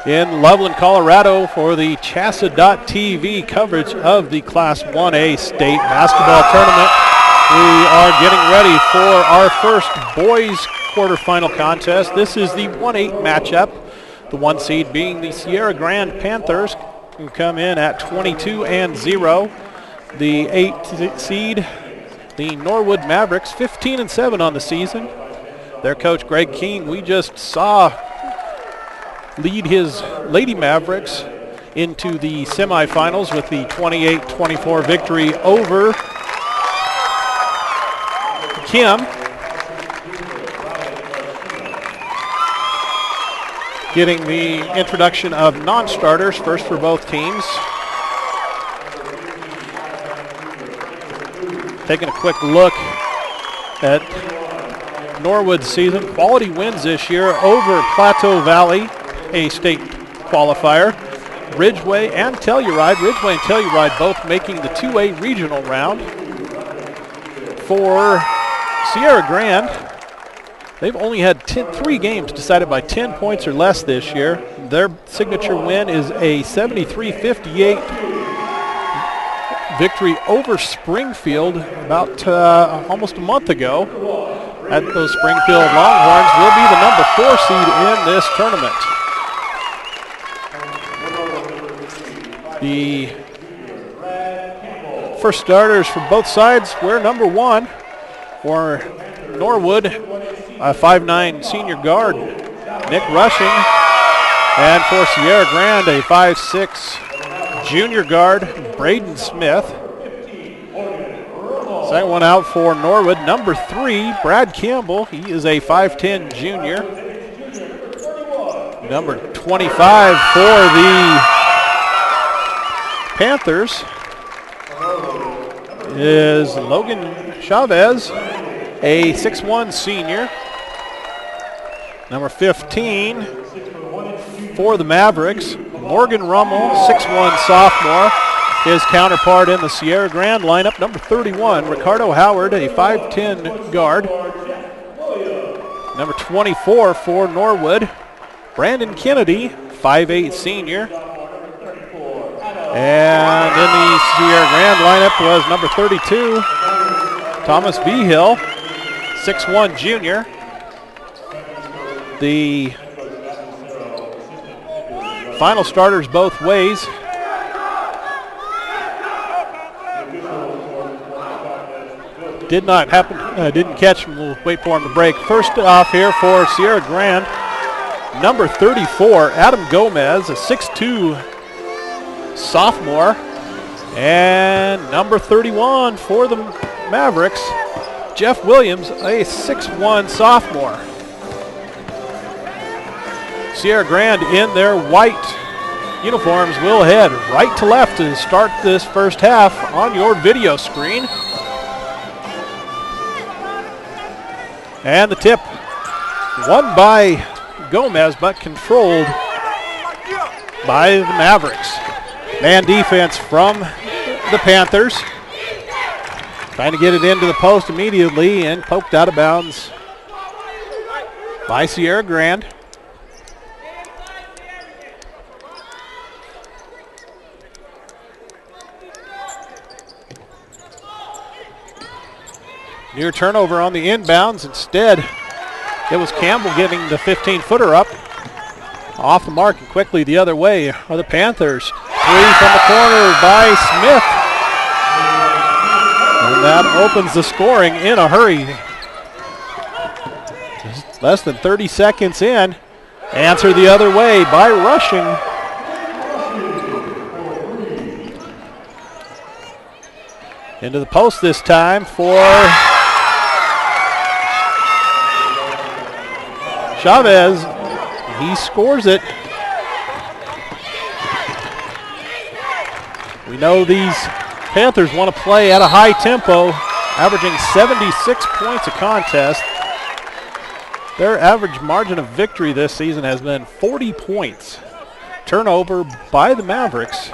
in Loveland, Colorado for the CHSAA.TV coverage of the Class 1A state basketball tournament. We are getting ready for our first boys quarterfinal contest. This is the 1-8 matchup. The 1 seed being the Sierra Grande Panthers, who come in at 22-0. The 8 seed, the Norwood Mavericks, 15-7 on the season. Their coach Greg King, we just saw lead his Lady Mavericks into the semifinals with the 28-24 victory over Kim. Getting the introduction of non-starters, first for both teams. Taking a quick look at Norwood's season. Quality wins this year over Plateau Valley, a state qualifier. Ridgeway and Telluride both making the 2A regional round. For Sierra Grande, they've only had 3 games decided by 10 points or less this year. Their signature win is a 73-58 victory over Springfield about almost a month ago. At those Springfield Longhorns will be the number 4 seed in this tournament. The first starters for both sides were number 1 for Norwood, a 5'9" senior guard, Nick Rushing, and for Sierra Grande, a 5'6" junior guard, Braden Smith. Second one out for Norwood, number 3, Brad Campbell. He is a 5'10" junior. Number 25 for the Panthers is Logan Chavez, a 6'1" senior. Number 15 for the Mavericks, Morgan Rummel, 6'1" sophomore. His counterpart in the Sierra Grande lineup, number 31, Ricardo Howard, a 5'10" guard. Number 24 for Norwood, Brandon Kennedy, 5'8" senior. And in the Sierra Grande lineup was number 32, Thomas Behill, 6'1" junior. The final starters both ways. Didn't catch him. We'll wait for him to break. First off here for Sierra Grande, number 34, Adam Gomez, a 6'2" sophomore. And number 31 for the Mavericks, Jeff Williams, a 6'1" sophomore. Sierra Grande in their white uniforms will head right to left to start this first half on your video screen. And the tip won by Gomez, but controlled by the Mavericks. Man defense from the Panthers. Trying to get it into the post immediately and poked out of bounds by Sierra Grande. Near turnover on the inbounds. Instead, it was Campbell getting the 15-footer up. Off the mark and quickly the other way are the Panthers. 3 from the corner by Smith. And that opens the scoring in a hurry. Just less than 30 seconds in. Answer the other way by Rushing. Into the post this time for Chavez. He scores it. We know these Panthers want to play at a high tempo, averaging 76 points a contest. Their average margin of victory this season has been 40 points. Turnover by the Mavericks.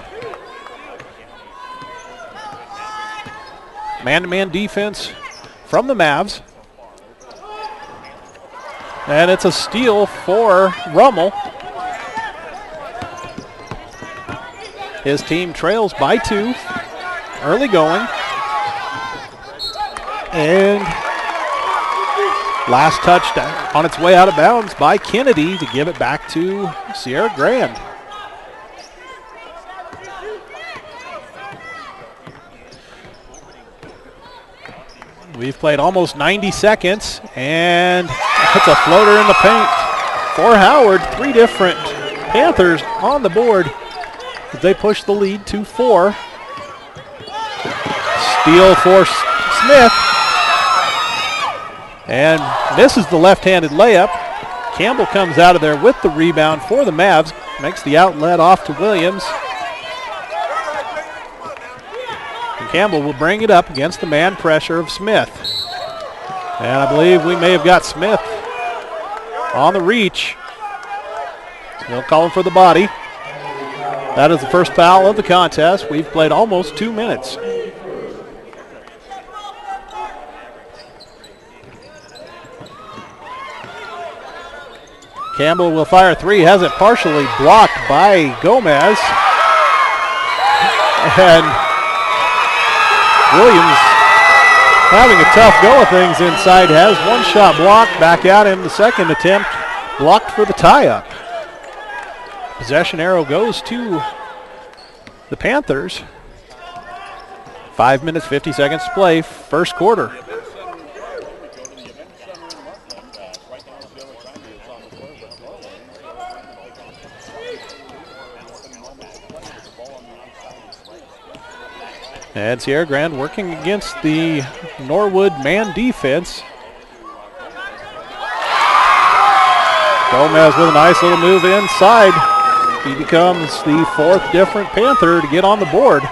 Man-to-man defense from the Mavs. And it's a steal for Rummel. His team trails by 2. Early going. And last touch on its way out of bounds by Kennedy to give it back to Sierra Grande. We've played almost 90 seconds, and it's a floater in the paint for Howard. 3 different Panthers on the board as they push the lead to 4. Steal for Smith, and misses the left-handed layup. Campbell comes out of there with the rebound for the Mavs, makes the outlet off to Williams. And Campbell will bring it up against the man pressure of Smith. And I believe we may have got Smith on the reach. They'll call him for the body. That is the first foul of the contest. We've played almost 2 minutes. Campbell will fire 3, has it partially blocked by Gomez. And Williams having a tough go of things inside, has 1 shot blocked, back at him. The second attempt blocked for the tie-up. Possession arrow goes to the Panthers. 5 minutes, 50 seconds to play, first quarter. And Sierra Grande working against the Norwood man defense. Gomez with a nice little move inside. He becomes the 4th different Panther to get on the board.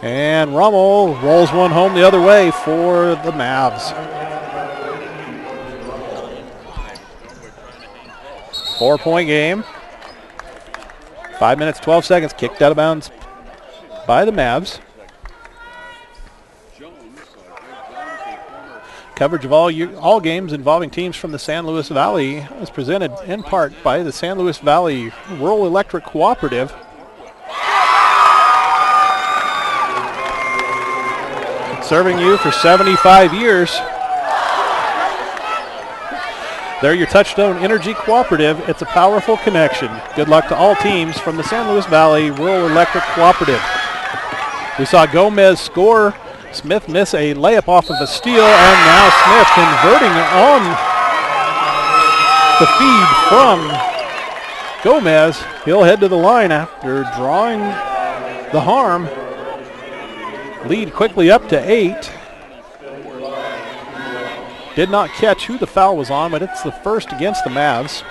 And Rummel rolls one home the other way for the Mavs. 4-point game. 5 minutes, 12 seconds, kicked out of bounds by the Mavs. Coverage of all games involving teams from the San Luis Valley is presented in part by the San Luis Valley Rural Electric Cooperative. Serving you for 75 years. They're your Touchstone Energy Cooperative. It's a powerful connection. Good luck to all teams from the San Luis Valley Rural Electric Cooperative. We saw Gomez score, Smith miss a layup off of a steal, and now Smith converting on the feed from Gomez. He'll head to the line after drawing the harm. Lead quickly up to 8. Did not catch who the foul was on, but it's the first against the Mavs.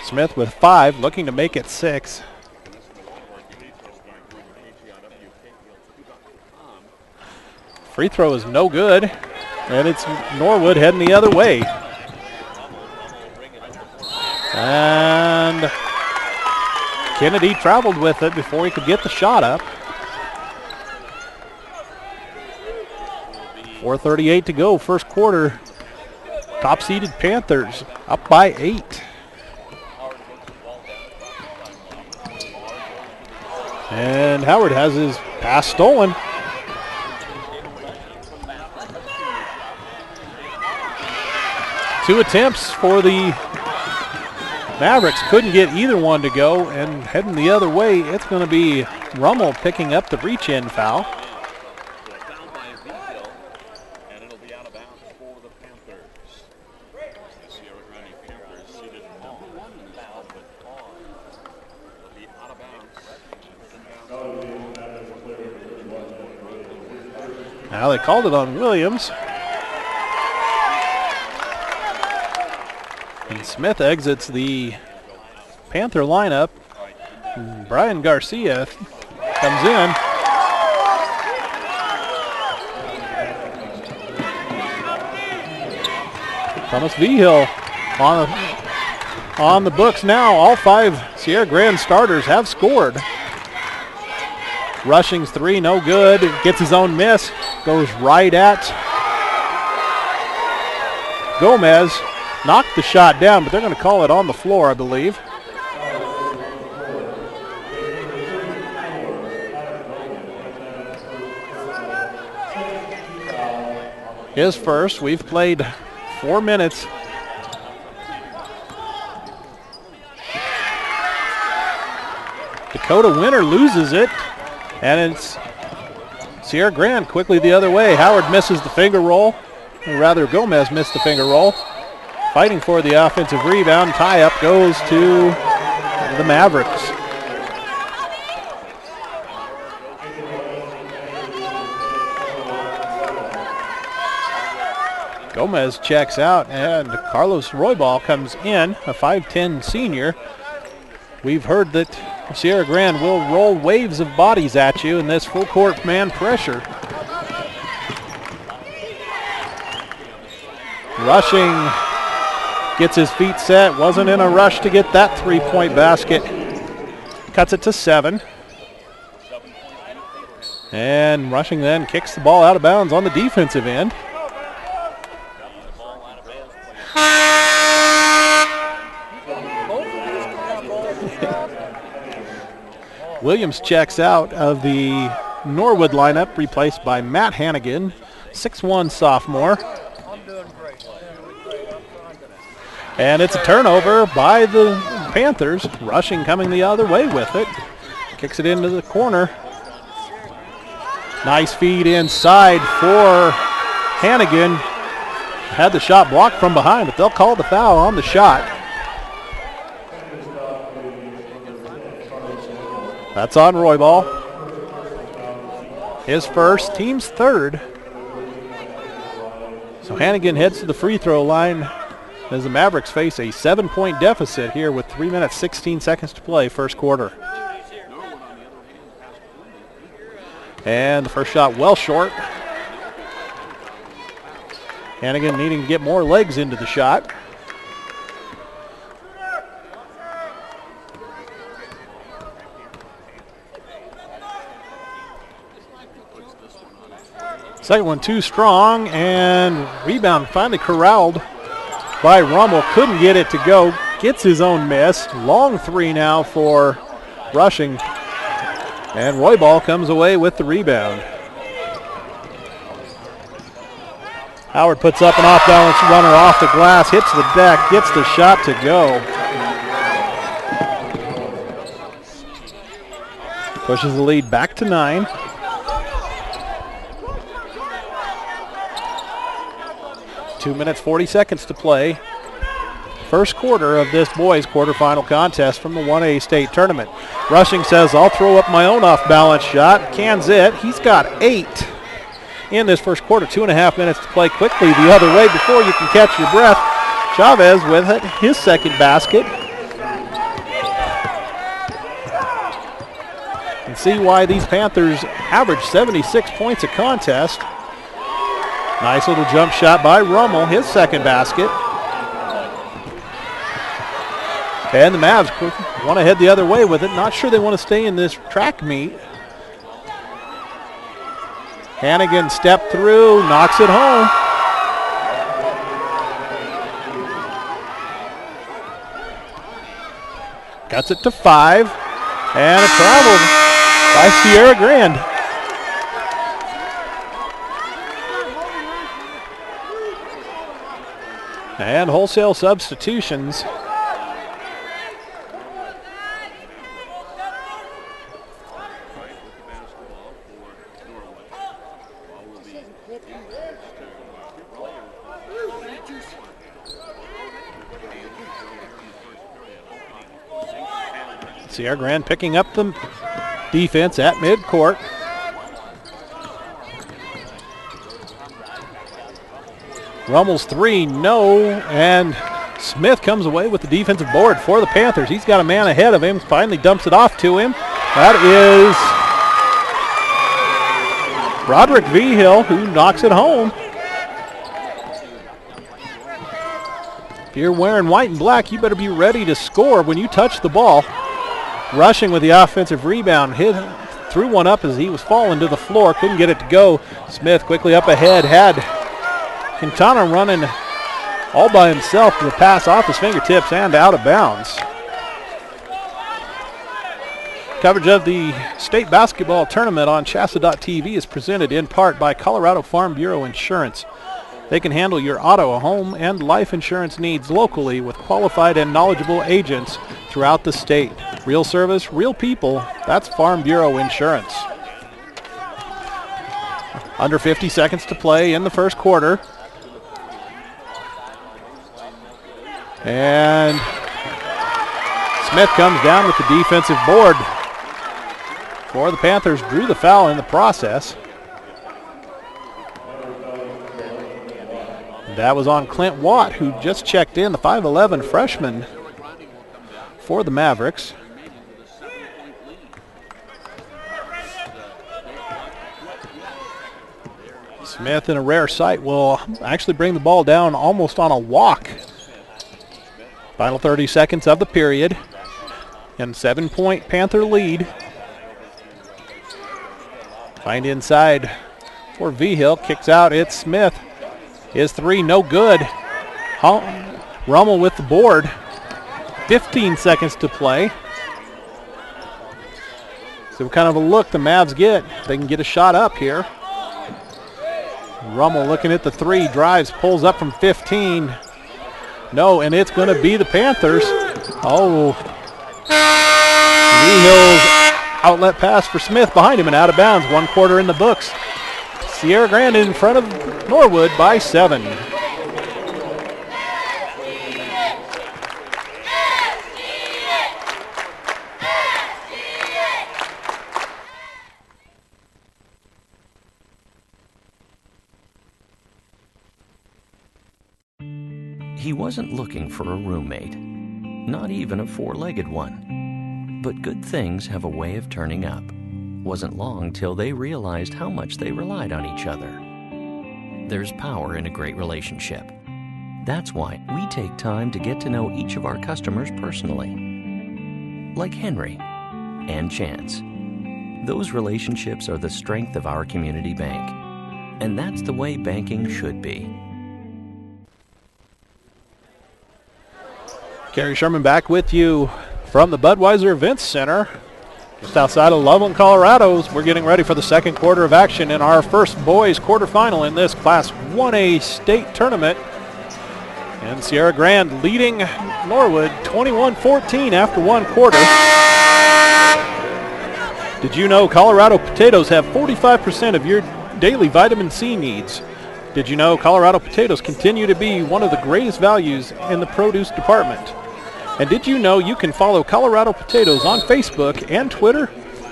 Smith with 5, looking to make it 6. Free throw is no good, and it's Norwood heading the other way. And Kennedy traveled with it before he could get the shot up. 4:38 to go, first quarter. Top-seeded Panthers up by 8. And Howard has his pass stolen. Two attempts for the Mavericks. Couldn't get either one to go, and heading the other way, it's going to be Rummel picking up the reach-in foul. Now they called it on Williams. And Smith exits the Panther lineup. And Brian Garcia comes in. Thomas Vigil on the books now. All 5 Sierra Grande starters have scored. Rushing's 3, no good. Gets his own miss. Goes right at Gomez. Knocked the shot down, but they're going to call it on the floor, I believe. his first. We've played 4 minutes. Dakota Winter loses it, and it's Sierra Grande quickly the other way. Howard misses the finger roll, or rather Gomez missed the finger roll. Fighting for the offensive rebound. Tie-up goes to the Mavericks. Gomez checks out, and Carlos Roybal comes in, a 5'10 senior. We've heard that Sierra Grande will roll waves of bodies at you in this full court man pressure. Rushing gets his feet set, wasn't in a rush to get that three-point basket. Cuts it to 7. And Rushing then kicks the ball out of bounds on the defensive end. Williams checks out of the Norwood lineup, replaced by Matt Hannigan, 6'1 sophomore. And it's a turnover by the Panthers. Rushing coming the other way with it. Kicks it into the corner. Nice feed inside for Hannigan. Had the shot blocked from behind, but they'll call the foul on the shot. That's on Roybal. His first, team's third. So Hannigan heads to the free throw line as the Mavericks face a 7-point deficit here with 3 minutes, 16 seconds to play, first quarter. And the first shot well short. Hannigan needing to get more legs into the shot. Second one too strong, and rebound finally corralled by Rummel. Couldn't get it to go. Gets his own miss. Long three now for Rushing. And Roybal comes away with the rebound. Howard puts up an off-balance runner off the glass, hits the deck, gets the shot to go. Pushes the lead back to 9. Two minutes, 40 seconds to play. First quarter of this boys quarterfinal contest from the 1A state tournament. Rushing says, I'll throw up my own off-balance shot. Cans it. He's got 8 in this first quarter. 2.5 minutes to play. Quickly the other way before you can catch your breath. Chavez with it, his second basket. And see why these Panthers average 76 points a contest. Nice little jump shot by Rummel, his second basket. And the Mavs want to head the other way with it. Not sure they want to stay in this track meet. Hannigan stepped through, knocks it home. Cuts it to 5. And a travel by Sierra Grande. And wholesale substitutions. Sierra Grande picking up the defense at midcourt. Rummel's 3, no, and Smith comes away with the defensive board for the Panthers. He's got a man ahead of him, finally dumps it off to him. That is Roderick Vigil, who knocks it home. If you're wearing white and black, you better be ready to score when you touch the ball. Rushing with the offensive rebound, threw one up as he was falling to the floor, couldn't get it to go. Smith quickly up ahead, had Quintana running all by himself with a pass off his fingertips and out of bounds. Coverage of the state basketball tournament on CHSAA.tv is presented in part by Colorado Farm Bureau Insurance. They can handle your auto, home, and life insurance needs locally with qualified and knowledgeable agents throughout the state. Real service, real people. That's Farm Bureau Insurance. Under 50 seconds to play in the first quarter. And Smith comes down with the defensive board for the Panthers. Drew the foul in the process. That was on Clint Watt, who just checked in, the 5'11 freshman for the Mavericks. Smith, in a rare sight, will actually bring the ball down almost on a walk. Final 30 seconds of the period. And 7-point Panther lead. Find inside for V-Hill. Kicks out. It's Smith. His three, no good. Rummel with the board. 15 seconds to play. So what kind of a look the Mavs get. They can get a shot up here. Rummel looking at the three, drives, pulls up from 15. No, and it's going to be the Panthers. Oh. V-Hill's outlet pass for Smith behind him and out of bounds. 1 quarter in the books. Sierra Grande in front of Norwood by 7. He wasn't looking for a roommate, not even a four-legged one. But good things have a way of turning up. Wasn't long till they realized how much they relied on each other. There's power in a great relationship. That's why we take time to get to know each of our customers personally. Like Henry and Chance. Those relationships are the strength of our community bank. And that's the way banking should be. Kerry Sherman back with you from the Budweiser Events Center, just outside of Loveland, Colorado. We're getting ready for the second quarter of action in our first boys quarterfinal in this Class 1A state tournament. And Sierra Grande leading Norwood 21-14 after 1 quarter. Did you know Colorado potatoes have 45% of your daily vitamin C needs? Did you know Colorado potatoes continue to be one of the greatest values in the produce department? And did you know you can follow Colorado Potatoes on Facebook and Twitter?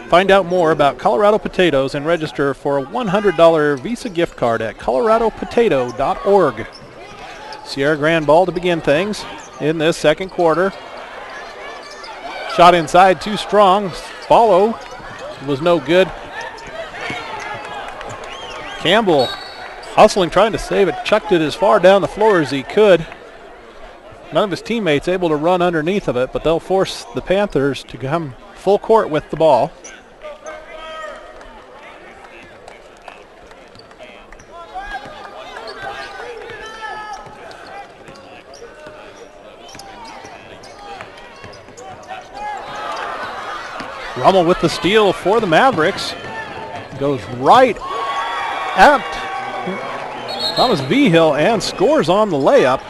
Find out more about Colorado Potatoes and register for a $100 Visa gift card at coloradopotato.org. Sierra Grande ball to begin things in this second quarter. Shot inside, too strong. Follow was no good. Campbell hustling, trying to save it, chucked it as far down the floor as he could. None of his teammates able to run underneath of it, but they'll force the Panthers to come full court with the ball. Rummel with the steal for the Mavericks. Goes right at Thomas V-Hill and scores on the layup.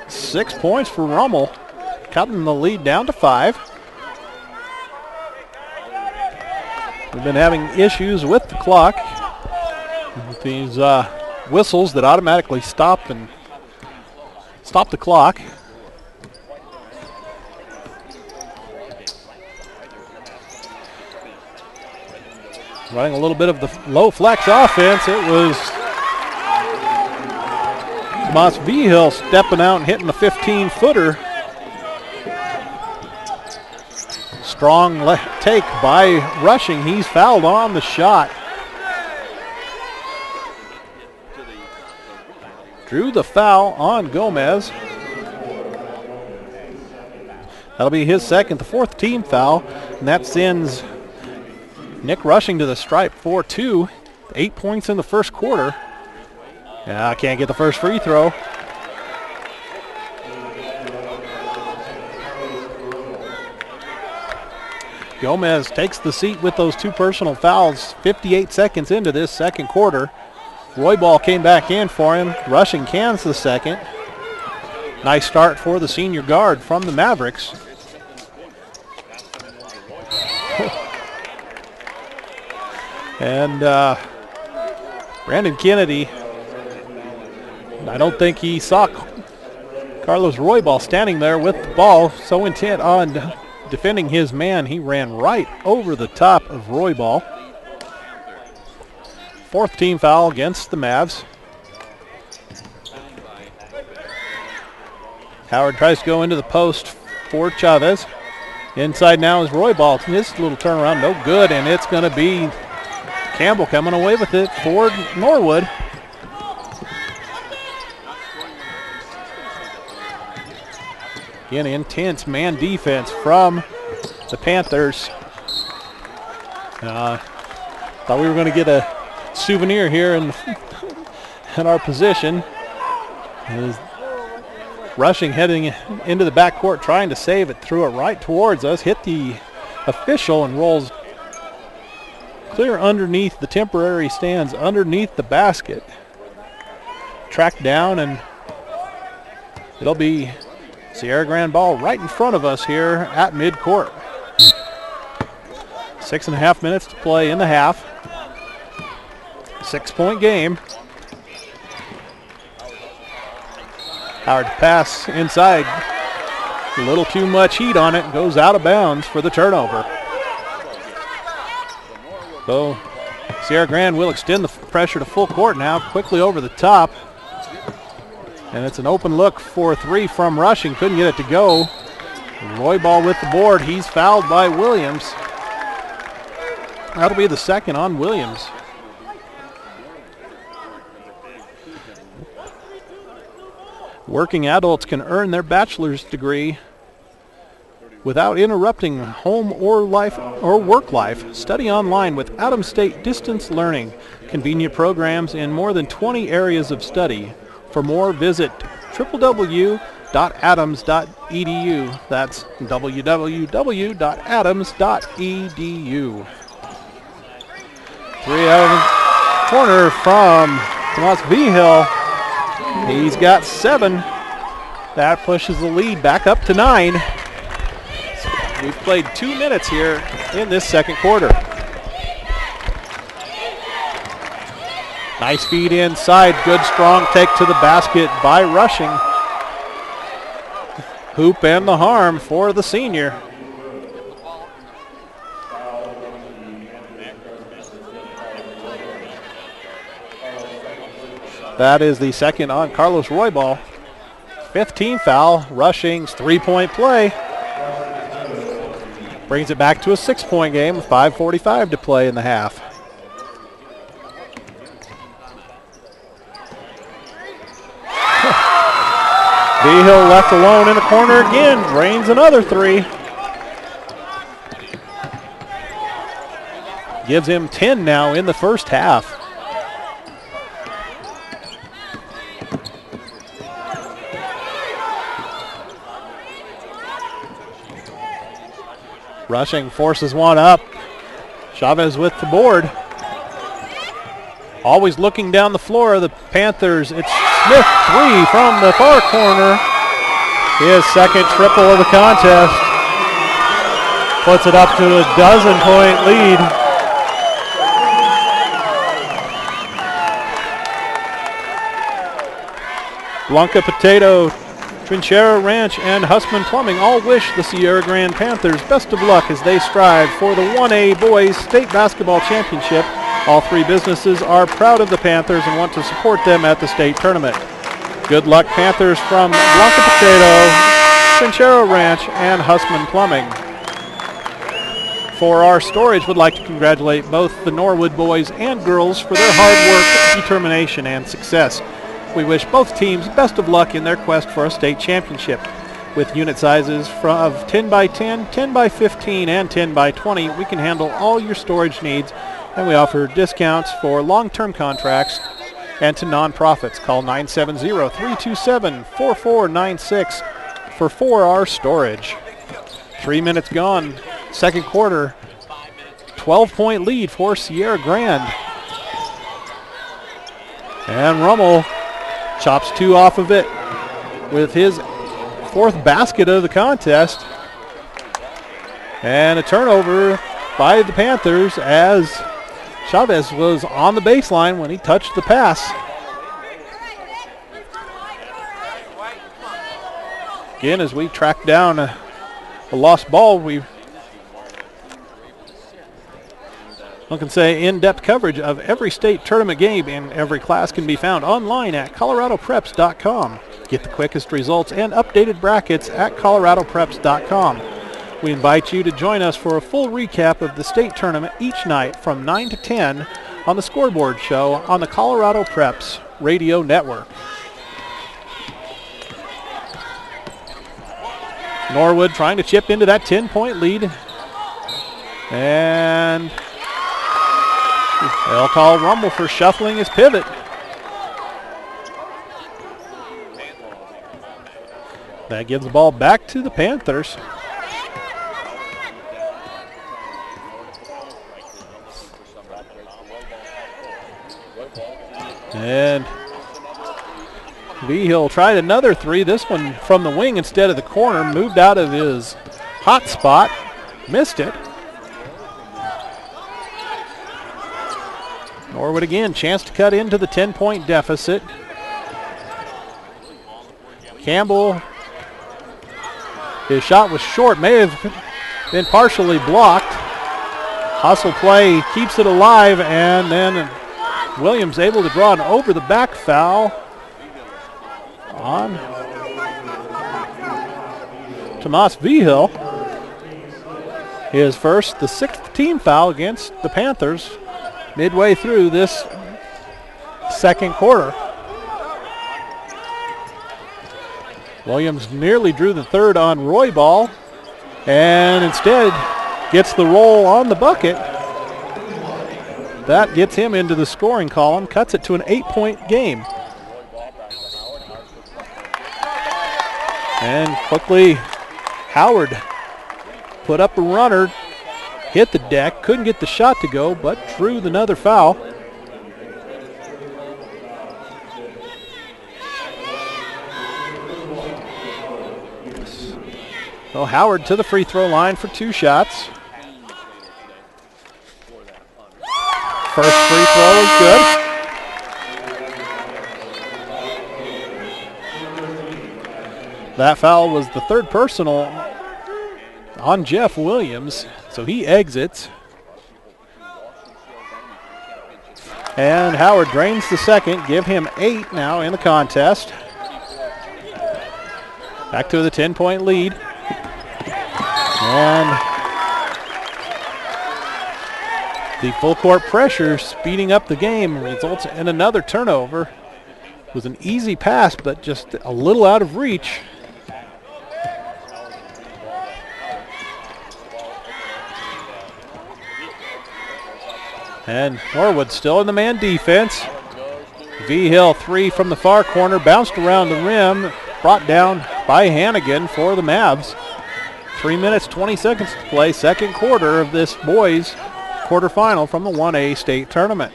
6 points for Rummel, cutting the lead down to 5. We've been having issues with the clock, with these whistles that automatically stop the clock. Running a little bit of the low flex offense. It was Tomas V-Hill stepping out and hitting the 15-footer. Strong take by Rushing. He's fouled on the shot. Drew the foul on Gomez. That'll be his second, the 4th team foul, and that sends Nick Rushing to the stripe for 2. 8 points in the first quarter. Yeah, can't get the first free throw. Gomez takes the seat with those 2 personal fouls 58 seconds into this second quarter. Roybal came back in for him. Rushing cans the second. Nice start for the senior guard from the Mavericks. And Brandon Kennedy, I don't think he saw Carlos Roybal standing there with the ball, so intent on defending his man, he ran right over the top of Roybal. 4th team foul against the Mavs. Howard tries to go into the post for Chavez. Inside now is Roybal. This little turnaround, no good, and it's going to be Campbell coming away with it for Norwood. Again, intense man defense from the Panthers. Thought we were going to get a souvenir here in our position. Rushing, heading into the backcourt, trying to save it, threw it right towards us, hit the official and rolls clear underneath the temporary stands, underneath the basket. Tracked down, and it'll be Sierra Grande ball right in front of us here at midcourt. 6.5 minutes to play in the half. 6-point game. Howard pass inside. A little too much heat on it. Goes out of bounds for the turnover. So Sierra Grande will extend the pressure to full court now. Quickly over the top. And it's an open look for 3 from Rushing. Couldn't get it to go. Roybal with the board. He's fouled by Williams. That'll be the second on Williams. Working adults can earn their bachelor's degree without interrupting home or life or work life. Study online with Adams State Distance Learning. Convenient programs in more than 20 areas of study. For more, visit www.adams.edu. That's www.adams.edu. 3 out of the corner from Tomas Vigil. He's got 7. That pushes the lead back up to 9. We've played 2 minutes here in this second quarter. Nice feed inside. Good strong take to the basket by Rushing. Hoop and the harm for the senior. That is the second on Carlos Roybal. 5th team foul. Rushing's 3-point play. Brings it back to a 6-point game with 5:45 to play in the half. Vigil left alone in the corner again. Drains another 3. Gives him 10 now in the first half. Rushing forces one up. Chavez with the board. Always looking down the floor of the Panthers. It's Smith, 3 from the far corner. His second triple of the contest. Puts it up to a 12-point lead. Blanca Potato, Trinchera Ranch, and Hussman Plumbing all wish the Sierra Grande Panthers best of luck as they strive for the 1A Boys State Basketball Championship. All 3 businesses are proud of the Panthers and want to support them at the state tournament. Good luck, Panthers, from Blanca Potato, Trinchera Ranch, and Hussman Plumbing. For our storage, would like to congratulate both the Norwood boys and girls for their hard work, determination, and success. We wish both teams best of luck in their quest for a state championship. With unit sizes of 10 by 10, 10 by 15, and 10 by 20, we can handle all your storage needs, and we offer discounts for long-term contracts and to nonprofits. Call 970-327-4496 for 4R storage. 3 minutes gone. second quarter. 12-point lead for Sierra Grande. And Rummel chops 2 off of it with his 4th basket of the contest. And a turnover by the Panthers as Chavez was on the baseline when he touched the pass. Again, as we track down a lost ball, we can say in-depth coverage of every state tournament game in every class can be found online at coloradopreps.com. Get the quickest results and updated brackets at coloradopreps.com. We invite you to join us for a full recap of the state tournament each night from 9 to 10 on the Scoreboard Show on the Colorado Preps Radio Network. Norwood trying to chip into that 10-point lead. And they'll call Rummel for shuffling his pivot. That gives the ball back to the Panthers. And Vigil tried another 3, this one from the wing instead of the corner, moved out of his hot spot, missed it. Norwood again, chance to cut into the 10-point deficit. Campbell, his shot was short, may have been partially blocked. Hustle play keeps it alive, and then Williams able to draw an over-the-back foul on Tomas Vigil. His first, the 6th team foul against the Panthers midway through this second quarter. Williams nearly drew the 3rd on Roybal and instead gets the roll on the bucket. That gets him into the scoring column, cuts it to an 8-point game. And quickly, Howard put up a runner, hit the deck, couldn't get the shot to go, but drew another foul. So Howard to the free throw line for 2 shots. First free throw is good. That foul was the 3rd personal on Jeff Williams, so he exits. And Howard drains the 2nd, give him 8 now in the contest. Back to the 10-point lead. And the full court pressure speeding up the game results in another turnover. It was an easy pass, but just a little out of reach. And Norwood still in the man defense. Vigil 3 from the far corner, bounced around the rim, brought down by Hannigan for the Mavs. 3 minutes, 20 seconds to play, second quarter of this boys quarterfinal from the 1A state tournament.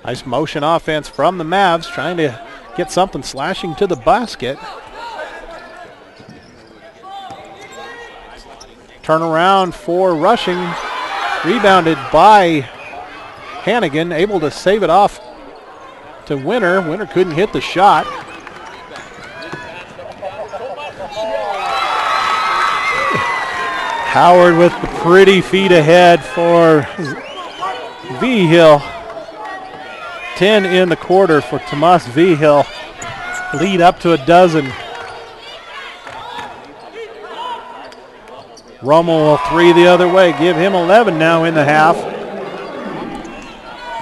Nice motion offense from the Mavs, trying to get something slashing to the basket. Turnaround for Rushing, rebounded by Hannigan, able to save it off to Winter. Winter couldn't hit the shot. Howard with the pretty feet ahead for Vigil. 10 in the quarter for Tomas Vigil. Lead up to a dozen. Rummel will 3 the other way, give him 11 now in the half.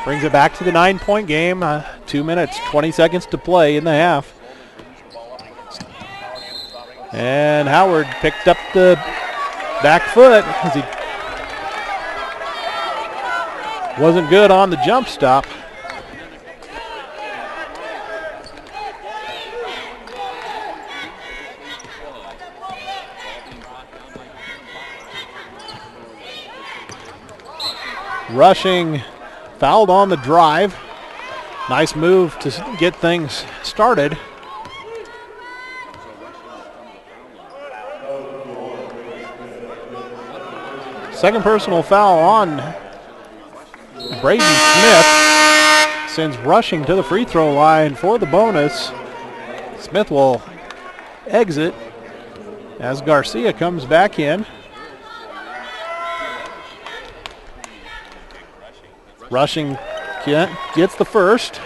Brings it back to the 9-point game. 2 minutes, 20 seconds to play in the half. And Howard picked up the back foot as he wasn't good on the jump stop. Rushing fouled on the drive. Nice move to get things started. Second personal foul on Braden Smith. Sends Rushing to the free throw line for the bonus. Smith will exit as Garcia comes back in. Rushing gets the first.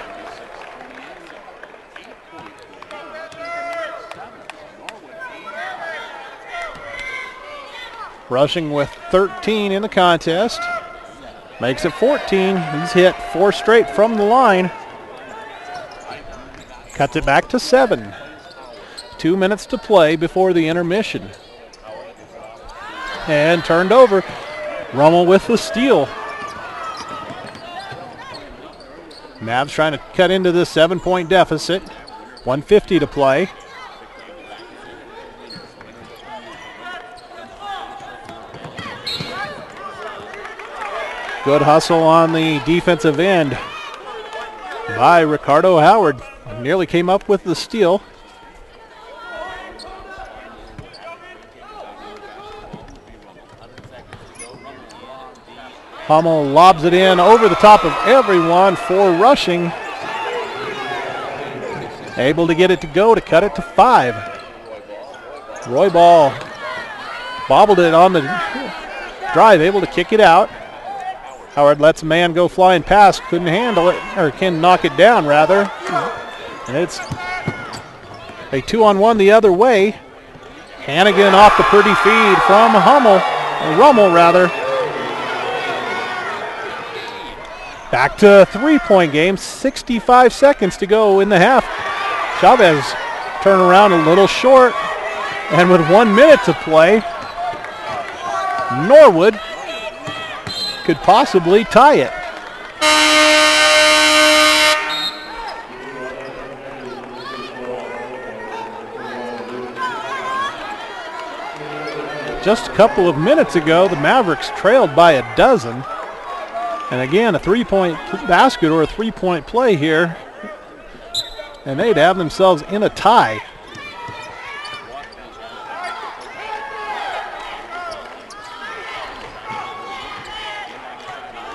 Rushing with 13 in the contest. Makes it 14. He's hit 4 straight from the line. Cuts it back to 7. 2 minutes to play before the intermission. And turned over. Rummel with the steal. Mavs trying to cut into this 7-point deficit. 1:50 to play. Good hustle on the defensive end by Ricardo Howard. Nearly came up with the steal. Hummel lobs it in over the top of everyone for Rushing. Able to get it to go to cut it to 5. Roy Ball bobbled it on the drive, able to kick it out. Howard lets a man go flying past, couldn't handle it, or can knock it down rather. And it's a 2-on-1 the other way. Hannigan off the pretty feed from Rummel rather. Back to a 3-point game, 65 seconds to go in the half. Chavez turn around a little short, and with 1 minute to play, Norwood could possibly tie it. Just a couple of minutes ago, the Mavericks trailed by a dozen. And again, a 3-point basket or a 3-point play here, and they'd have themselves in a tie.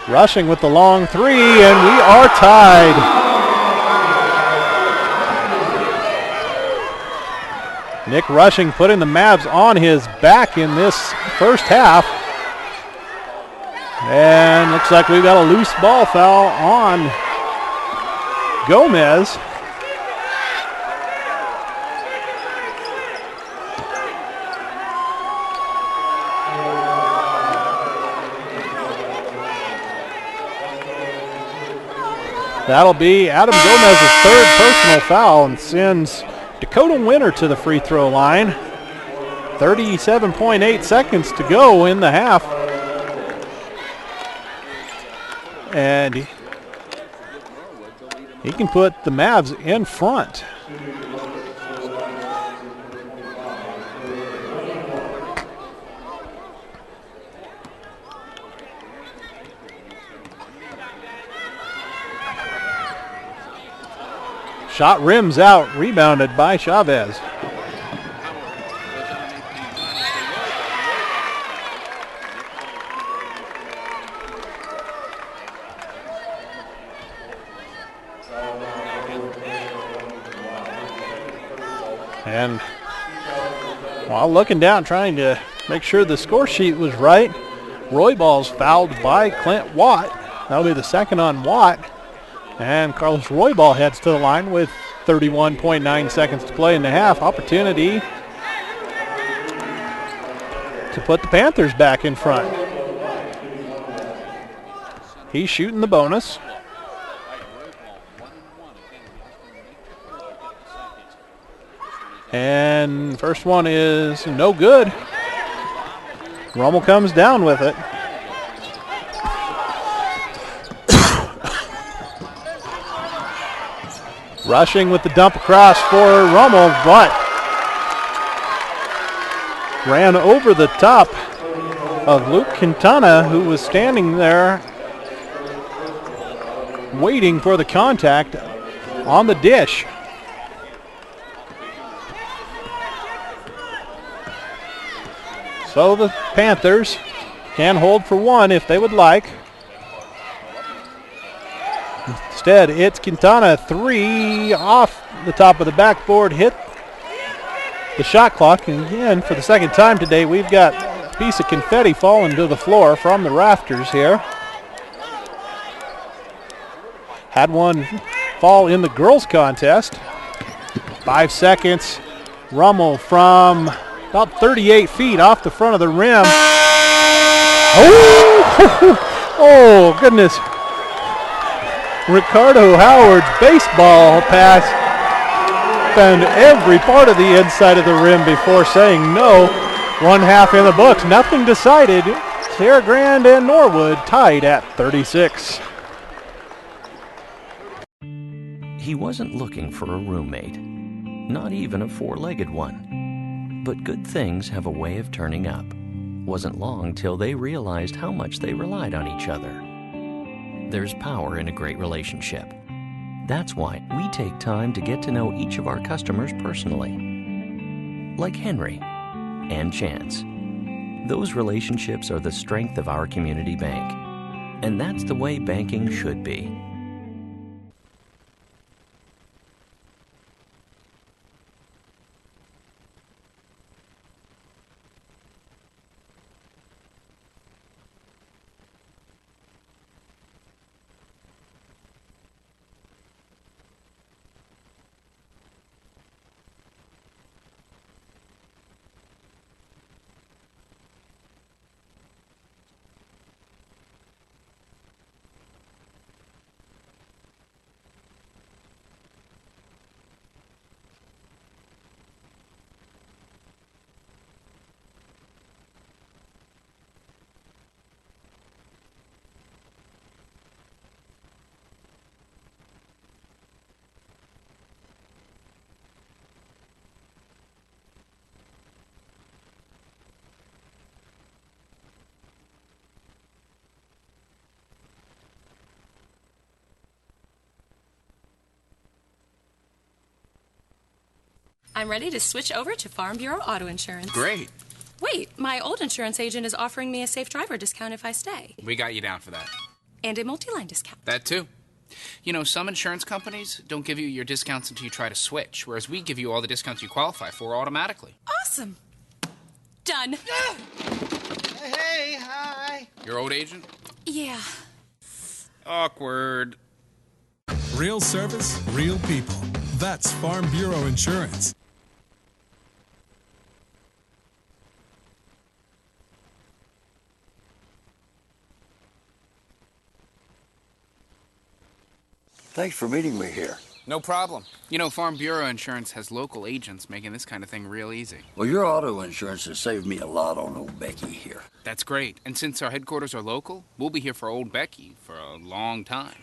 Rushing with the long 3, and we are tied. Nick Rushing putting the Mavs on his back in this first half. And looks like we've got a loose ball foul on Gomez. That'll be Adam Gomez's 3rd personal foul and sends Dakota Winter to the free throw line. 37.8 seconds to go in the half. And he can put the Mavs in front. Shot rims out, rebounded by Chavez. And while looking down, trying to make sure the score sheet was right, Roy Ball's fouled by Clint Watt. That'll be the second on Watt. And Carlos Roybal heads to the line with 31.9 seconds to play in the half. Opportunity to put the Panthers back in front. He's shooting the bonus. And first one is no good. Rummel comes down with it. Rushing with the dump across for Rummel, but ran over the top of Luke Quintana, who was standing there waiting for the contact on the dish. So the Panthers can hold for one if they would like. Instead, it's Quintana. 3 off the top of the backboard, hit the shot clock. And again, for the second time today, we've got a piece of confetti falling to the floor from the rafters here. Had one fall in the girls' contest. 5 seconds. Rummel from about 38 feet off the front of the rim. Oh, oh goodness. Ricardo Howard's baseball pass found every part of the inside of the rim before saying no. 1/2 in the books. Nothing decided. Sierra Grande and Norwood tied at 36. He wasn't looking for a roommate, not even a four-legged one. But good things have a way of turning up. Wasn't long till they realized how much they relied on each other. There's power in a great relationship. That's why we take time to get to know each of our customers personally. Like Henry and Chance. Those relationships are the strength of our community bank. And that's the way banking should be. I'm ready to switch over to Farm Bureau Auto Insurance. Great. Wait, my old insurance agent is offering me a safe driver discount if I stay. We got you down for that. And a multi-line discount. That too. You know, some insurance companies don't give you your discounts until you try to switch, whereas we give you all the discounts you qualify for automatically. Awesome. Done. Hey, hi. Your old agent? Yeah. Awkward. Real service, real people. That's Farm Bureau Insurance. Thanks for meeting me here. No problem. You know, Farm Bureau Insurance has local agents making this kind of thing real easy. Well, your auto insurance has saved me a lot on old Becky here. That's great. And since our headquarters are local, we'll be here for old Becky for a long time.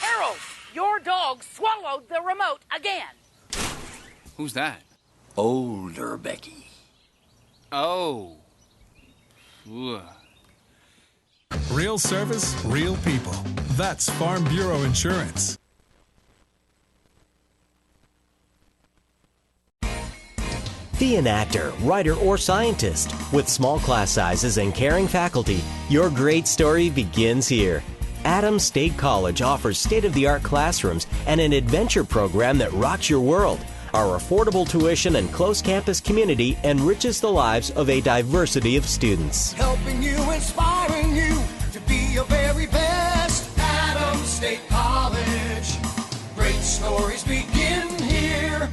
Harold, your dog swallowed the remote again. Who's that? Older Becky. Oh. Ugh. Real service, real people. That's Farm Bureau Insurance. Be an actor, writer, or scientist. With small class sizes and caring faculty, your great story begins here. Adams State College offers state-of-the-art classrooms and an adventure program that rocks your world. Our affordable tuition and close campus community enriches the lives of a diversity of students. Helping you, inspiring you to be your very best. Adams State College. Great stories begin here.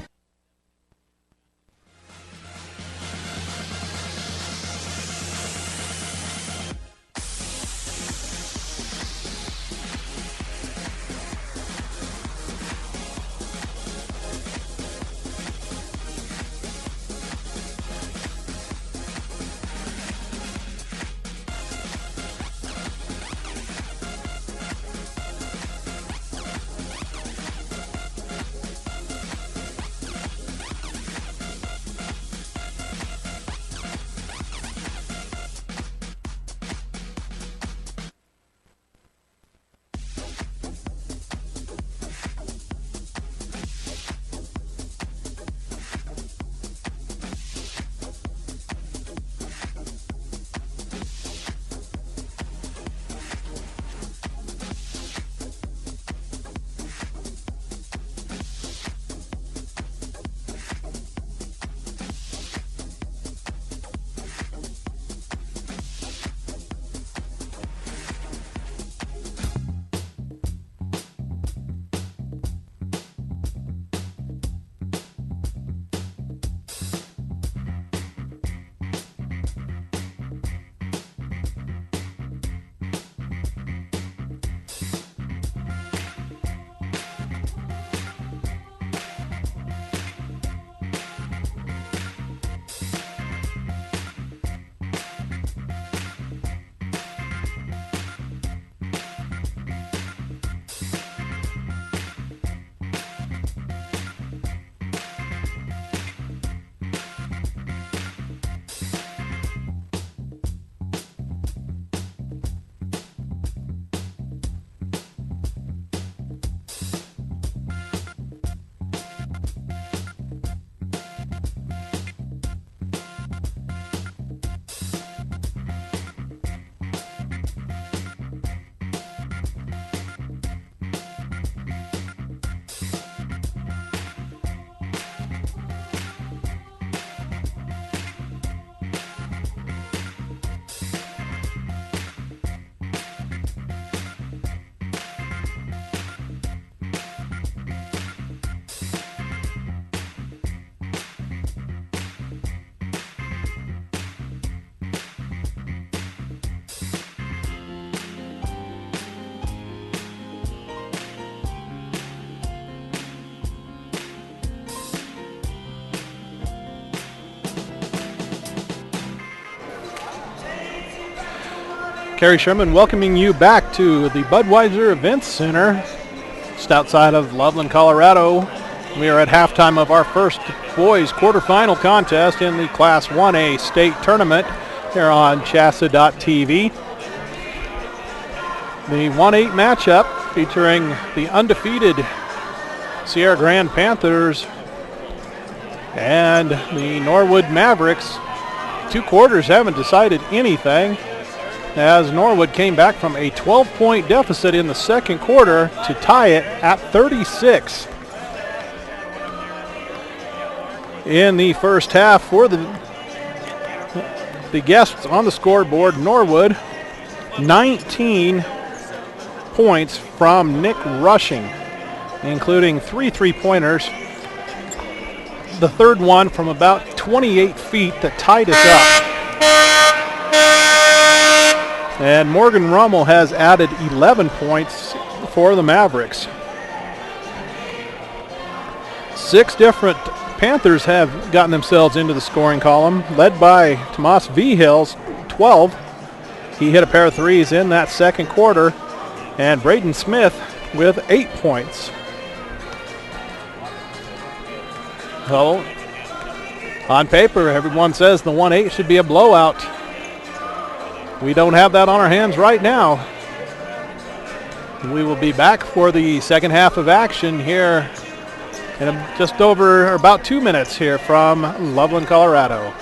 Kerry Sherman welcoming you back to the Budweiser Events Center, just outside of Loveland, Colorado. We are at halftime of our first boys quarterfinal contest in the Class 1A state tournament here on CHSAA.tv. The 1-8 matchup featuring the undefeated Sierra Grande Panthers and the Norwood Mavericks. 2 quarters haven't decided anything, as Norwood came back from a 12-point deficit in the second quarter to tie it at 36. In the first half for the guests on the scoreboard, Norwood, 19 points from Nick Rushing, including 3 3-pointers. The third one from about 28 feet that tied us up. And Morgan Rummel has added 11 points for the Mavericks. 6 different Panthers have gotten themselves into the scoring column, led by Tomas Vihils, 12. He hit a pair of threes in that second quarter. And Braden Smith with 8 points. So, on paper, everyone says the 1-8 should be a blowout. We don't have that on our hands right now. We will be back for the second half of action here in just over about 2 minutes here from Loveland, Colorado.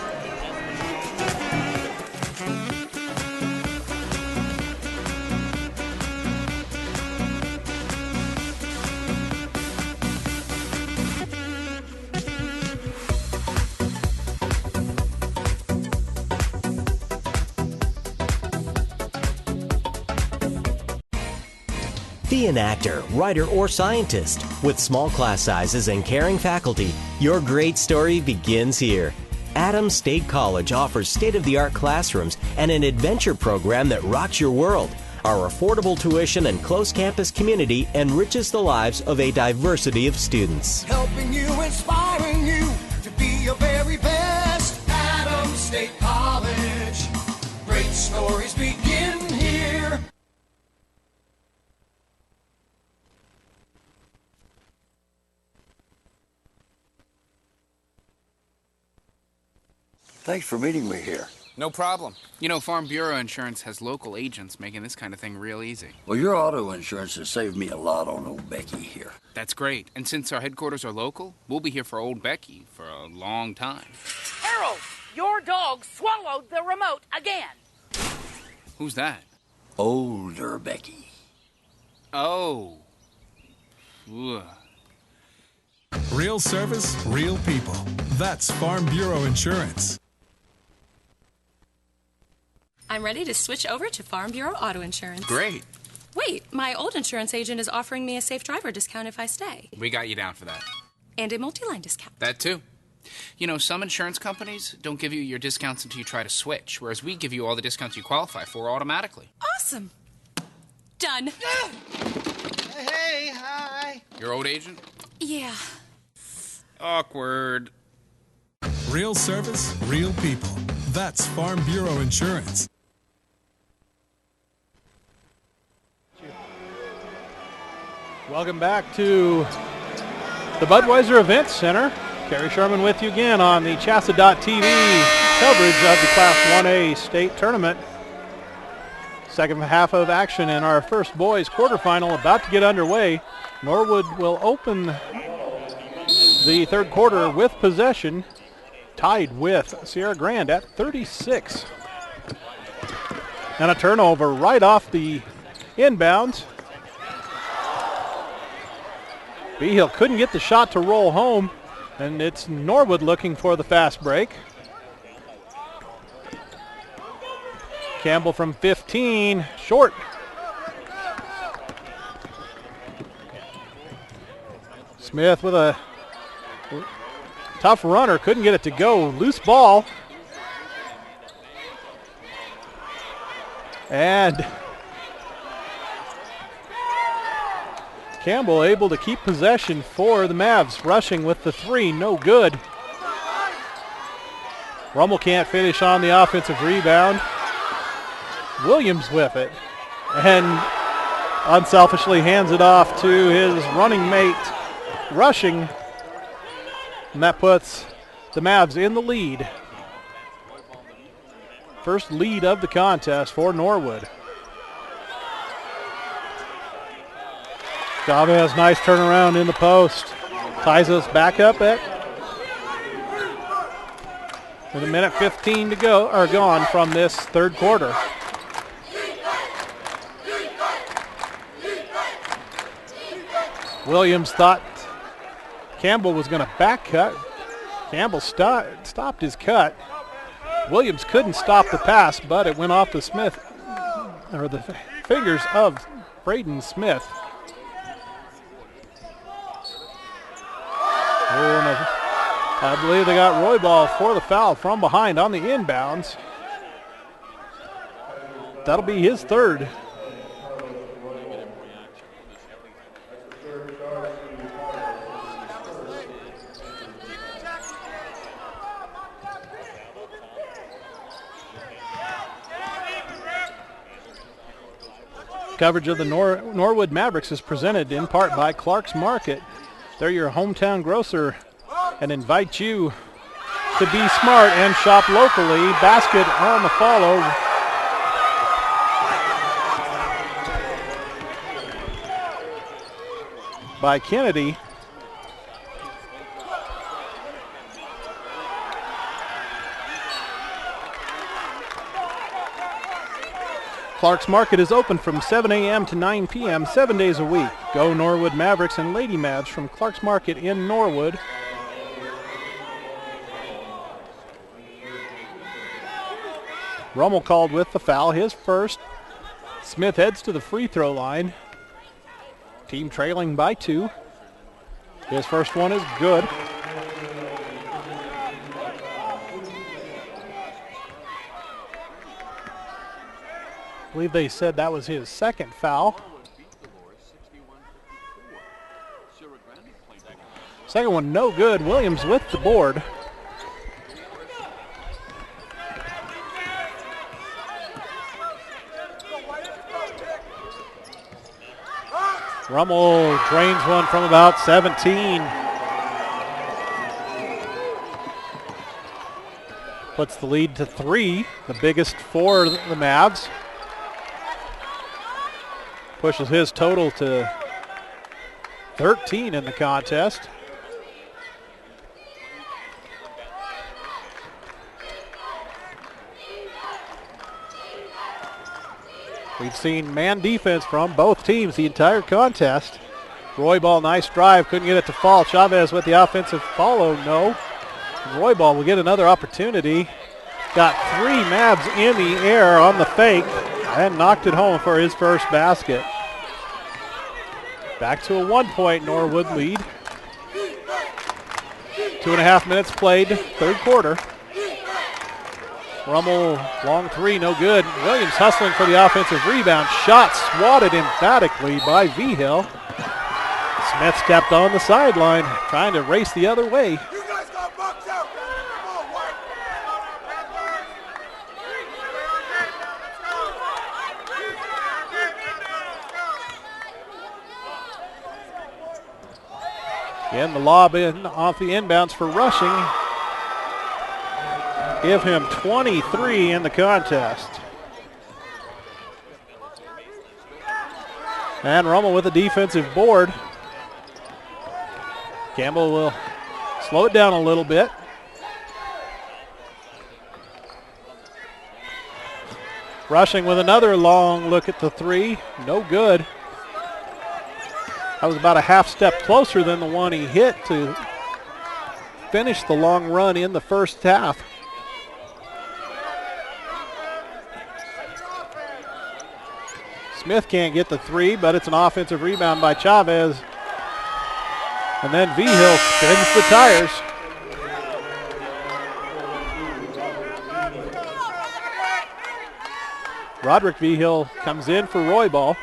Be an actor, writer, or scientist. With small class sizes and caring faculty, your great story begins here. Adams State College offers state-of-the-art classrooms and an adventure program that rocks your world. Our affordable tuition and close campus community enriches the lives of a diversity of students. Helping you, inspiring you to be your very best. Adams State College. Great stories begin here. Thanks for meeting me here. No problem. You know, Farm Bureau Insurance has local agents making this kind of thing real easy. Well, your auto insurance has saved me a lot on old Becky here. That's great. And since our headquarters are local, we'll be here for old Becky for a long time. Harold, your dog swallowed the remote again. Who's that? Older Becky. Oh. Ugh. Real service, real people. That's Farm Bureau Insurance. I'm ready to switch over to Farm Bureau Auto Insurance. Great. Wait, my old insurance agent is offering me a safe driver discount if I stay. We got you down for that. And a multi-line discount. That too. You know, some insurance companies don't give you your discounts until you try to switch, whereas we give you all the discounts you qualify for automatically. Awesome. Done. Hey, hi. Your old agent? Yeah. Awkward. Real service, real people. That's Farm Bureau Insurance. Welcome back to the Budweiser Events Center. Kerry Sherman with you again on the CHSAA.tv coverage of the Class 1A state tournament. Second half of action in our first boys quarterfinal about to get underway. Norwood will open the third quarter with possession, tied with Sierra Grande at 36. And a turnover right off the inbounds. Behill couldn't get the shot to roll home, and it's Norwood looking for the fast break. Campbell from 15, short. Smith with a tough runner, couldn't get it to go. Loose ball. And Campbell able to keep possession for the Mavs. Rushing with the three, no good. Rummel can't finish on the offensive rebound. Williams with it and unselfishly hands it off to his running mate, Rushing. And that puts the Mavs in the lead. First lead of the contest for Norwood. Chavez, nice turnaround in the post. Ties us back up at with a minute 15 to go, or gone from this third quarter. Williams thought Campbell was going to back cut. Campbell stopped his cut. Williams couldn't stop the pass, but it went off the fingers of Braden Smith. Oh, no. I believe they got Roybal for the foul from behind on the inbounds. That'll be his third. Coverage of the Norwood Mavericks is presented in part by Clark's Market. They're your hometown grocer and invite you to be smart and shop locally. Basket on the follow. By Kennedy. Clark's Market is open from 7 a.m. to 9 p.m. 7 days a week. Go Norwood Mavericks and Lady Mavs from Clark's Market in Norwood. Rummel called with the foul, his first. Smith heads to the free throw line. Team trailing by 2. His first one is good. I believe they said that was his second foul. Second one no good. Williams with the board. Rummel drains one from about 17. Puts the lead to 3, the biggest for the Mavs. Pushes his total to 13 in the contest. We've seen man defense from both teams the entire contest. Roybal, nice drive, couldn't get it to fall. Chavez with the offensive follow, no. Roybal will get another opportunity. Got 3 Mavs in the air on the fake and knocked it home for his first basket. Back to a 1-point Norwood lead. 2.5 minutes played, third quarter. Rummel, long 3, no good. Williams hustling for the offensive rebound. Shot swatted emphatically by Vigil. Smith's kept on the sideline, trying to race the other way. Again, the lob in off the inbounds for Rushing. Give him 23 in the contest. And Rummel with a defensive board. Campbell will slow it down a little bit. Rushing with another long look at the 3. No good. That was about a half step closer than the one he hit to finish the long run in the first half. Smith can't get the 3, but it's an offensive rebound by Chavez. And then Vigil spins the tires. Roderick Vigil comes in for Roybal.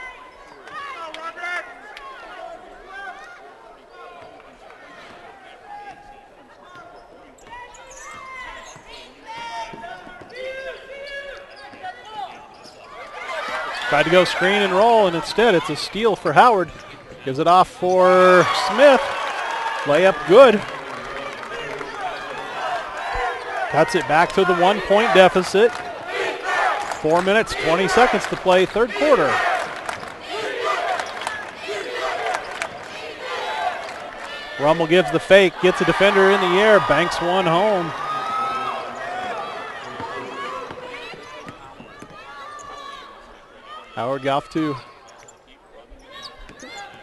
Tried to go screen and roll, and instead it's a steal for Howard. Gives it off for Smith. Layup good. Cuts it back to the 1-point deficit. 4 minutes, 20 seconds to play, third quarter. Rummel gives the fake, gets a defender in the air, banks one home. Howard off to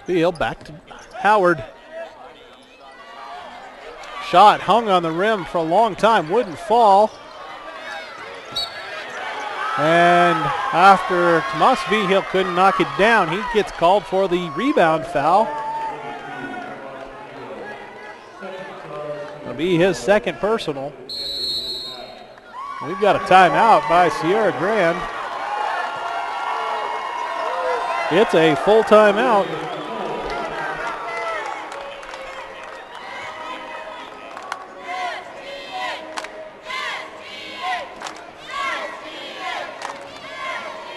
Beal, back to Howard. Shot hung on the rim for a long time, wouldn't fall. And after Tomas Vigil couldn't knock it down, he gets called for the rebound foul. It'll be his second personal. We've got a timeout by Sierra Grande. It's a full timeout.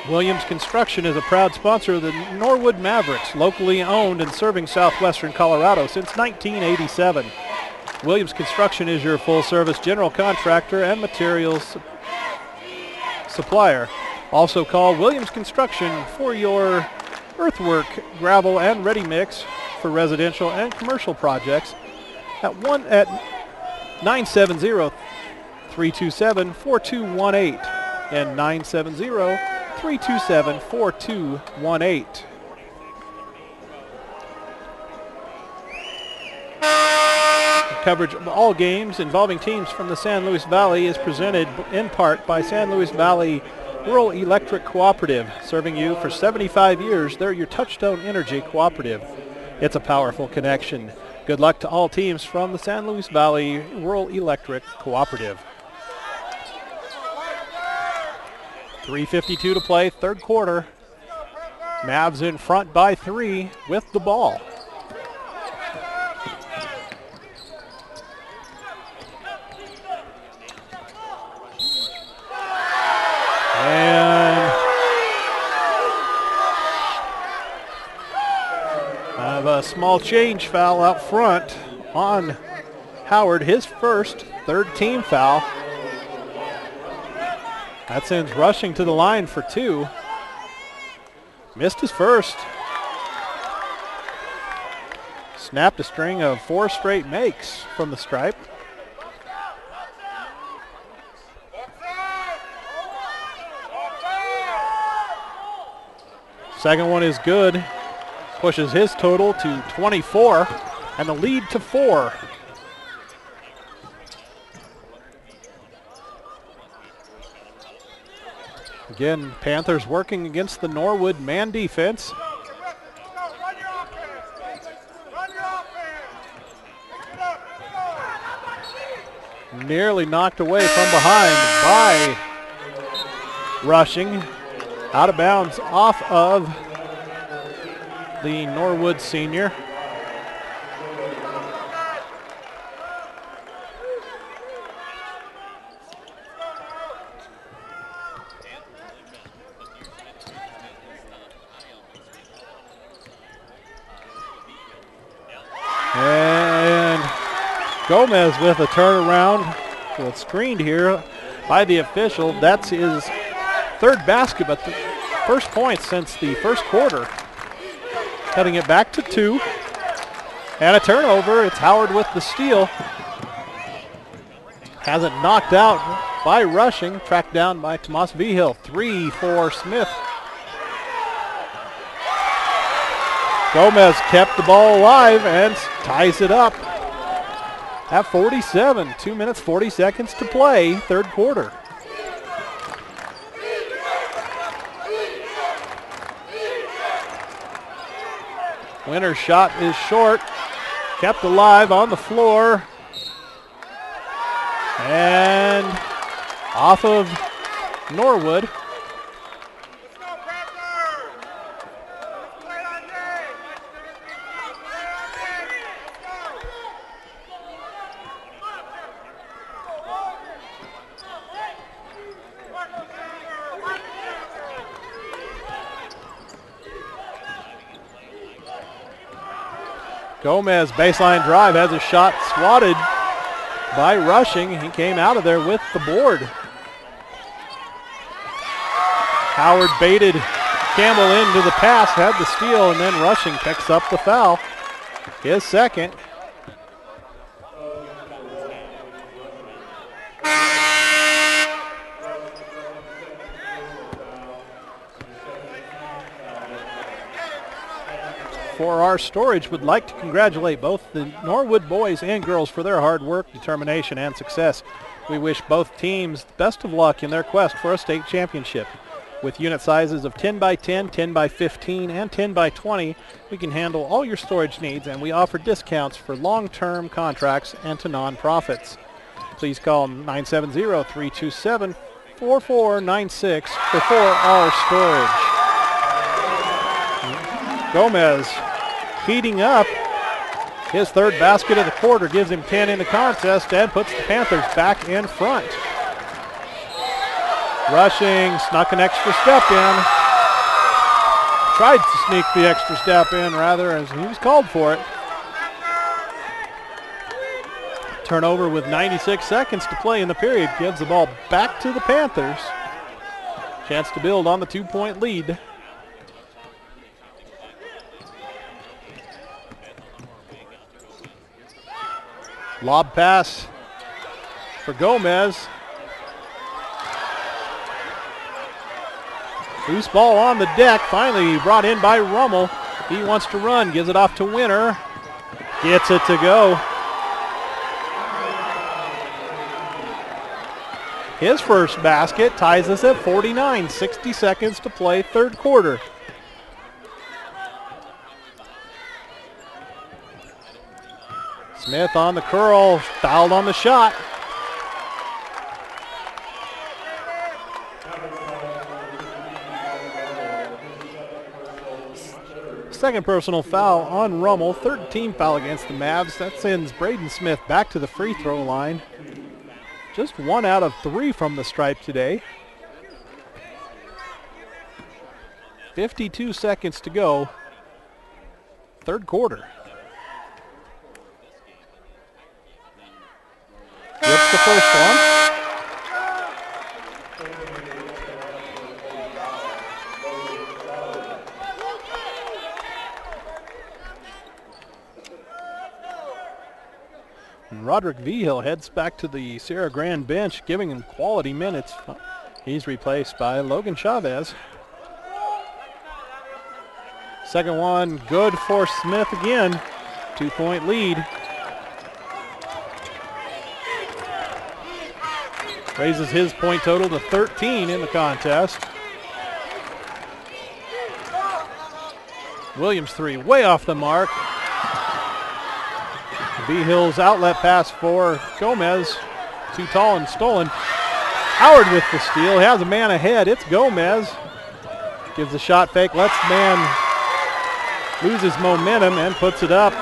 Williams Construction is a proud sponsor of the Norwood Mavericks, locally owned and serving southwestern Colorado since 1987. Williams Construction is your full-service general contractor and materials supplier. Also call Williams Construction for your earthwork, gravel, and ready mix for residential and commercial projects at 970-327-4218 and 970-327-4218. Coverage of all games involving teams from the San Luis Valley is presented in part by San Luis Valley Rural Electric Cooperative. Serving you for 75 years, they're your Touchstone Energy Cooperative. It's a powerful connection. Good luck to all teams from the San Luis Valley Rural Electric Cooperative. 3:52 to play, third quarter. Mavs in front by 3 with the ball. And I have a small change foul out front on Howard, his first, third team foul. That sends Rushing to the line for 2. Missed his first. Snapped a string of 4 straight makes from the stripe. Second one is good. Pushes his total to 24 and the lead to 4. Again, Panthers working against the Norwood man defense. Nearly knocked away from behind by Rushing. Out of bounds off of the Norwood senior. And Gomez with a turnaround. So it's screened here by the official. That's his third basket, but the first point since the first quarter. Cutting it back to 2. And a turnover. It's Howard with the steal. Has it knocked out by Rushing. Tracked down by Tomas Vigil. 3 for Smith. Gomez kept the ball alive and ties it up at 47. 2 minutes, 40 seconds to play, third quarter. Winner's shot is short. Kept alive on the floor. And off of Norwood. Gomez, baseline drive, has a shot swatted by Rushing. He came out of there with the board. Howard baited Campbell into the pass, had the steal, and then Rushing picks up the foul. His second. For our storage, would like to congratulate both the Norwood boys and girls for their hard work, determination, and success. We wish both teams the best of luck in their quest for a state championship. With unit sizes of 10 by 10, 10 by 15, and 10 by 20, we can handle all your storage needs, and we offer discounts for long-term contracts and to nonprofits. Please call 970-327-4496 for 4R storage. Gomez heating up. His third basket of the quarter gives him 10 in the contest and puts the Panthers back in front. Rushing, snuck an extra step in. Tried to sneak the extra step in, rather, as he was called for it. Turnover with 96 seconds to play in the period gives the ball back to the Panthers. Chance to build on the 2-point lead. Lob pass for Gomez. Loose ball on the deck, finally brought in by Rummel. He wants to run, gives it off to Winter. Gets it to go. His first basket ties us at 49, 60 seconds to play third quarter. Smith on the curl, fouled on the shot. Second personal foul on Rummel, third team foul against the Mavs. That sends Braden Smith back to the free throw line. Just 1 out of 3 from the stripe today. 52 seconds to go, third quarter. Rips the first one. And Roderick Vigil heads back to the Sierra Grande bench, giving him quality minutes. He's replaced by Logan Chavez. Second one, good for Smith again. 2-point lead. Raises his point total to 13 in the contest. Williams three, way off the mark. Vigil's outlet pass for Gomez. Too tall and stolen. Howard with the steal. He has a man ahead. It's Gomez. Gives the shot fake. Lets the man lose his momentum and puts it up.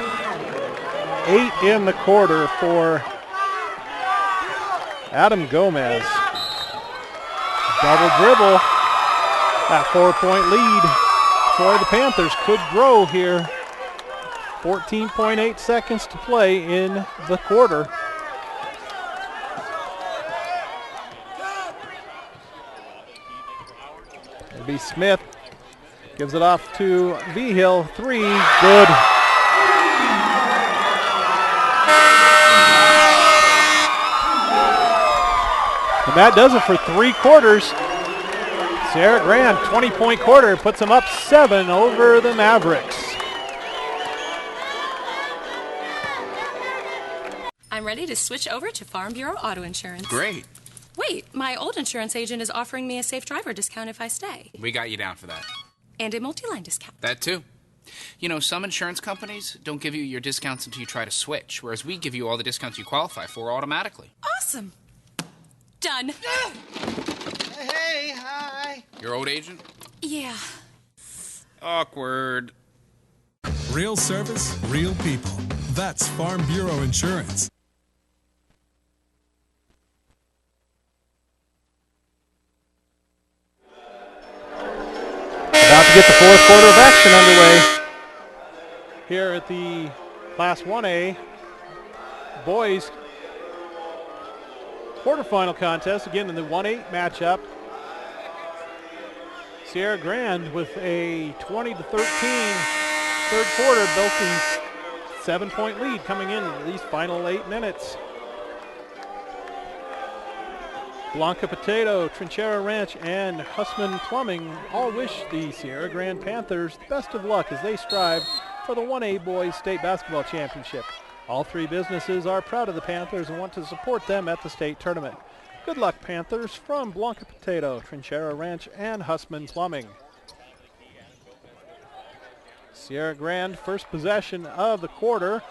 8 in the quarter for Adam Gomez. Double dribble. That 4-point lead for the Panthers could grow here. 14.8 seconds to play in the quarter. It'll be Smith. Gives it off to Vigil. Three. Good. And that does it for 3 quarters. Sierra Grande, 20-point quarter, puts them up 7 over the Mavericks. I'm ready to switch over to Farm Bureau Auto Insurance. Great. Wait, my old insurance agent is offering me a safe driver discount if I stay. We got you down for that. And a multi-line discount. That too. You know, some insurance companies don't give you your discounts until you try to switch, whereas we give you all the discounts you qualify for automatically. Awesome. Done. Hey, hi. Your old agent? Yeah. Awkward. Real service, real people. That's Farm Bureau Insurance. About to get the fourth quarter of action underway here at the Class 1A boys quarterfinal contest, again in the 1-8 matchup. Sierra Grande with a 20-13 third quarter built a 7-point lead coming in these final 8 minutes. Blanca Potato, Trinchera Ranch, and Hussman Plumbing all wish the Sierra Grande Panthers the best of luck as they strive for the 1A Boys State Basketball Championship. All 3 businesses are proud of the Panthers and want to support them at the state tournament. Good luck, Panthers, from Blanca Potato, Trinchera Ranch, and Hussman Plumbing. Sierra Grande, first possession of the quarter.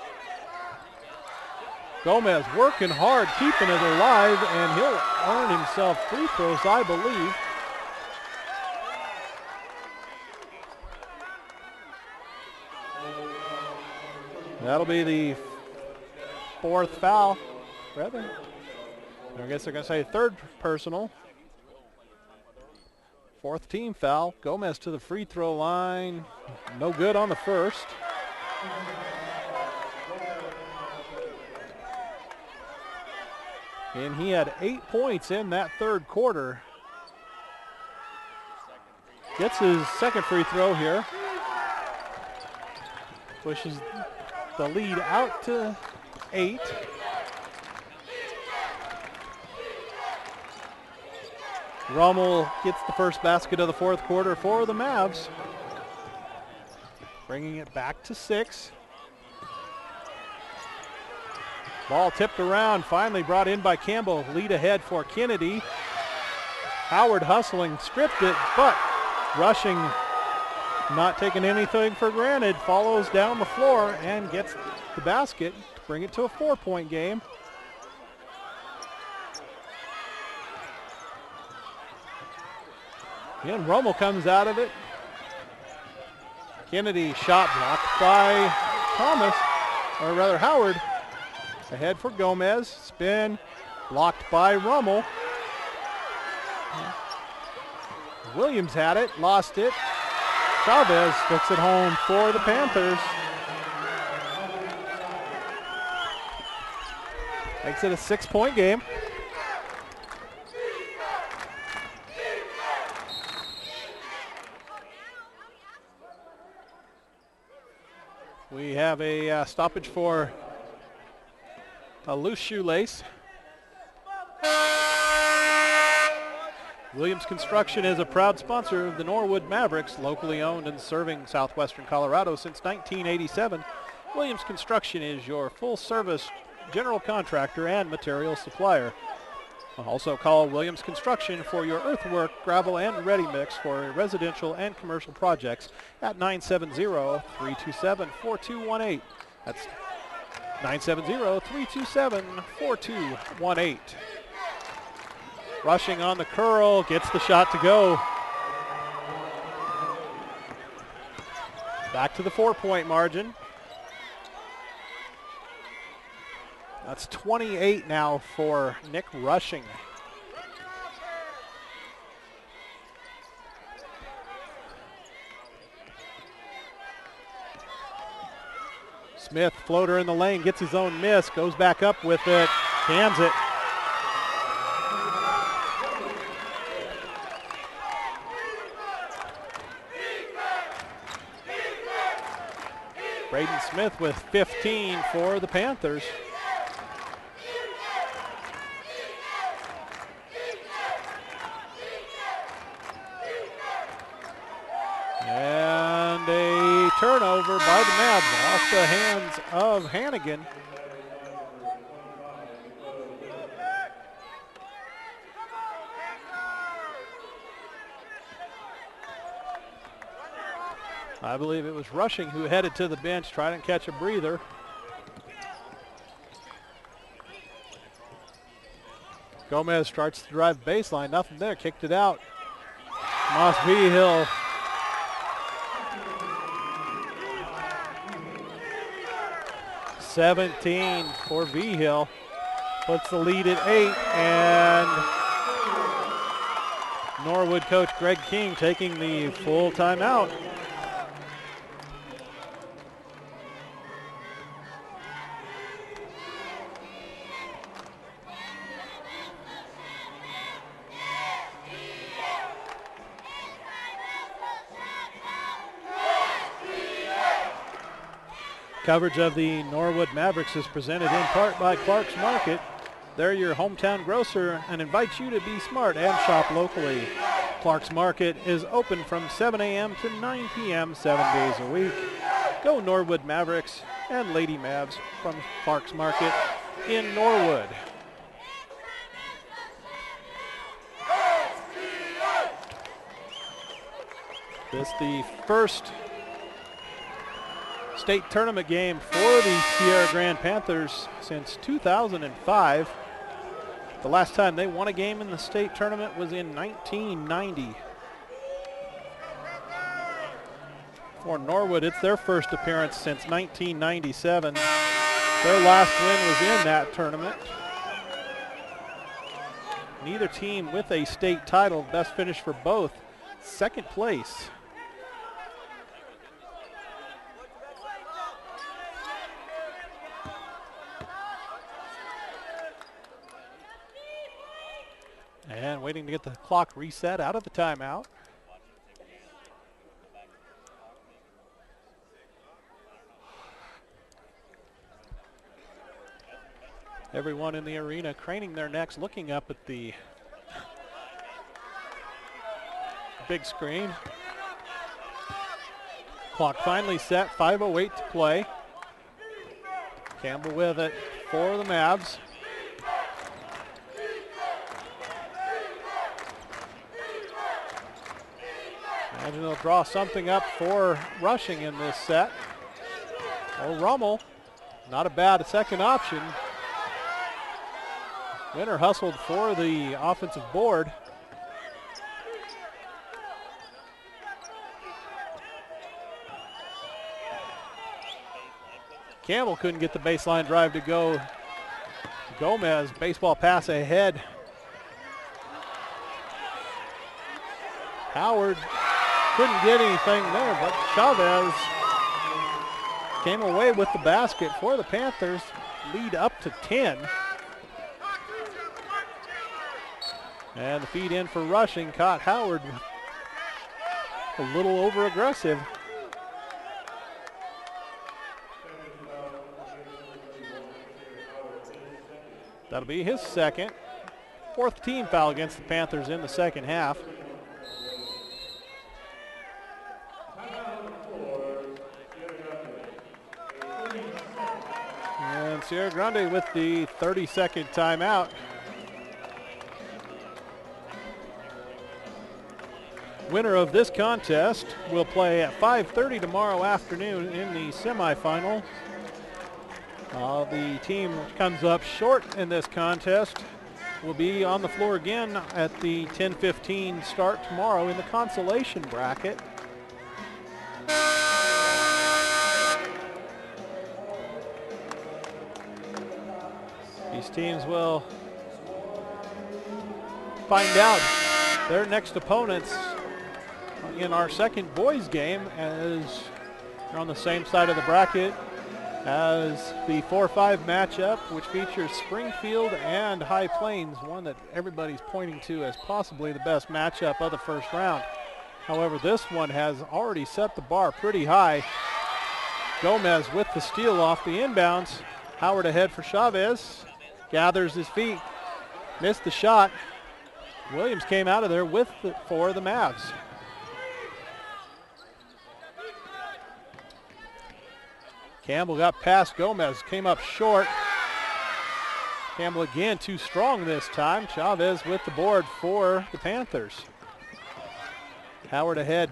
Gomez working hard, keeping it alive, and he'll earn himself free throws, I believe. That'll be the 4th foul. Rather, I guess they're going to say 3rd personal. 4th team foul. Gomez to the free throw line. No good on the first. And he had 8 points in that 3rd quarter. Gets his second free throw here. Pushes the lead out to 8. Rommel gets the first basket of the 4th quarter for the Mavs. Bringing it back to 6. Ball tipped around, finally brought in by Campbell. Lead ahead for Kennedy. Howard hustling, stripped it, but rushing, not taking anything for granted, follows down the floor and gets the basket to bring it to a 4-point game. Again, Rommel comes out of it. Kennedy shot blocked by Thomas, or rather Howard. Ahead for Gomez, spin, blocked by Rommel. Williams had it, lost it. Chavez gets it home for the Panthers. Makes it a 6-point game. We have a stoppage for a loose shoelace. Williams Construction is a proud sponsor of the Norwood Mavericks, locally owned and serving southwestern Colorado since 1987. Williams Construction is your full-service general contractor and material supplier. Also call Williams Construction for your earthwork, gravel, and ready mix for residential and commercial projects at 970-327-4218. That's 970-327-4218. Rushing on the curl, gets the shot to go. Back to the 4-point margin. That's 28 now for Nick Rushing. Smith, floater in the lane, gets his own miss, goes back up with it, cans it. Braden Smith with 15 for the Panthers. And a turnover by the Mavs off the hands of Hannigan. I believe it was Rushing who headed to the bench, trying to catch a breather. Gomez starts to drive baseline, nothing there, kicked it out. Moss Behill. (17) for Behill. Puts the lead at 8, and Norwood coach Greg King taking the full timeout. Coverage of the Norwood Mavericks is presented in part by Clark's Market. They're your hometown grocer and invite you to be smart and shop locally. Clark's Market is open from 7 a.m. to 9 p.m. 7 days a week. Go Norwood Mavericks and Lady Mavs from Clark's Market in Norwood. This is the first state tournament game for the Sierra Grande Panthers since 2005. The last time they won a game in the state tournament was in 1990. For Norwood, it's their first appearance since 1997. Their last win was in that tournament. Neither team with a state title. Best finish for both, second place. And waiting to get the clock reset out of the timeout. Everyone in the arena craning their necks, looking up at the big screen. Clock finally set, 5:08 to play. Campbell with it for the Mavs. Imagine they'll draw something up for rushing in this set. Oh, Rummel, not a bad second option. Winner hustled for the offensive board. Campbell couldn't get the baseline drive to go. Gomez, baseball pass ahead. Howard couldn't get anything there, but Chavez came away with the basket for the Panthers. Lead up to 10. And the feed in for rushing caught Howard a little over aggressive. That'll be his second. Fourth team foul against the Panthers in the second half. And Sierra Grande with the 30-second timeout. Winner of this contest will play at 5:30 tomorrow afternoon in the semifinal. The team which comes up short in this contest will be on the floor again at the 10:15 start tomorrow in the consolation bracket. These teams will find out their next opponents in our second boys game, as they're on the same side of the bracket as the 4-5 matchup, which features Springfield and High Plains, one that everybody's pointing to as possibly the best matchup of the first round. However, this one has already set the bar pretty high. Gomez with the steal off the inbounds. Howard ahead for Chavez. Gathers his feet. Missed the shot. Williams came out of there for the Mavs. Campbell got past Gomez, came up short. Campbell again too strong this time. Chavez with the board for the Panthers. Howard ahead.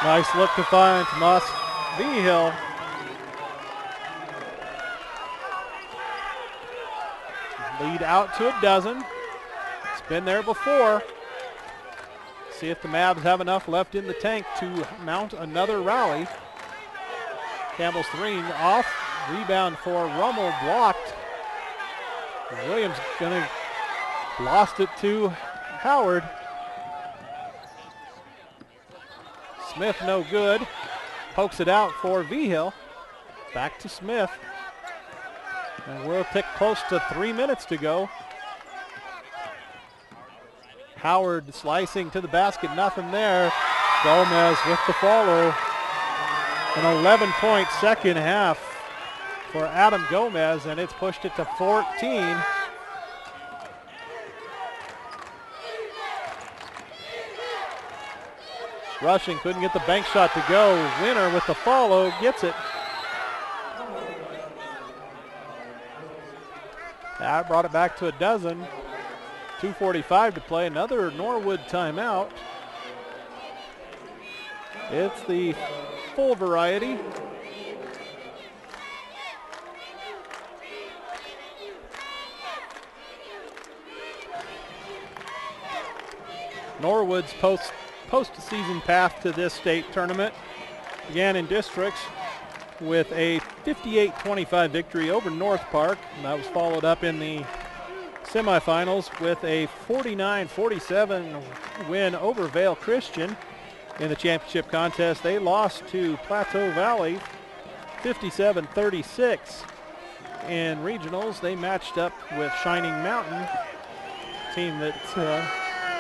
Nice look to find Tomas Vigil. Lead out to a dozen. It's been there before. See if the Mavs have enough left in the tank to mount another rally. Campbell's three off. Rebound for Rummel, blocked. Williams lost it to Howard. Smith no good. Pokes it out for Vigil. Back to Smith. And we'll tick close to 3 minutes to go. Howard slicing to the basket, nothing there. Gomez with the follow. An 11-point second half for Adam Gomez, and it's pushed it to 14. Rushing couldn't get the bank shot to go. Winner with the follow gets it. That brought it back to a dozen. 2:45 to play. Another Norwood timeout. It's the full variety. Norwood's postseason path to this state tournament began in districts with a 58-25 victory over North Park. And that was followed up in the semifinals with a 49-47 win over Vale Christian. In the championship contest, they lost to Plateau Valley 57-36. In regionals, they matched up with Shining Mountain, a team that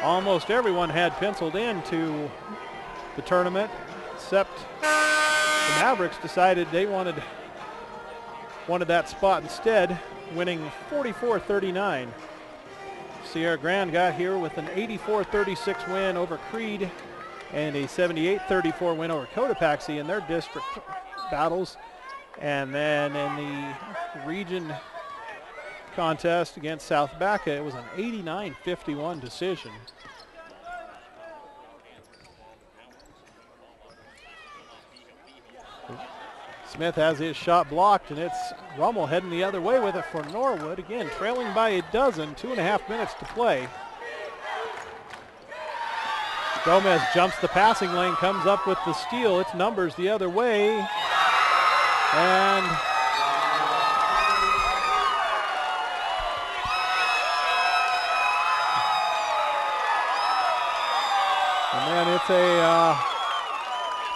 almost everyone had penciled into the tournament, except the Mavericks decided they wanted that spot instead, winning 44-39. Sierra Grande got here with an 84-36 win over Creed and a 78-34 win over Cotopaxi in their district battles. And then in the region contest against South Baca, it was an 89-51 decision. Smith has his shot blocked, and it's Rummel heading the other way with it for Norwood. Again, trailing by a dozen, 2.5 minutes to play. Gomez jumps the passing lane, comes up with the steal. It's numbers the other way. And then it's a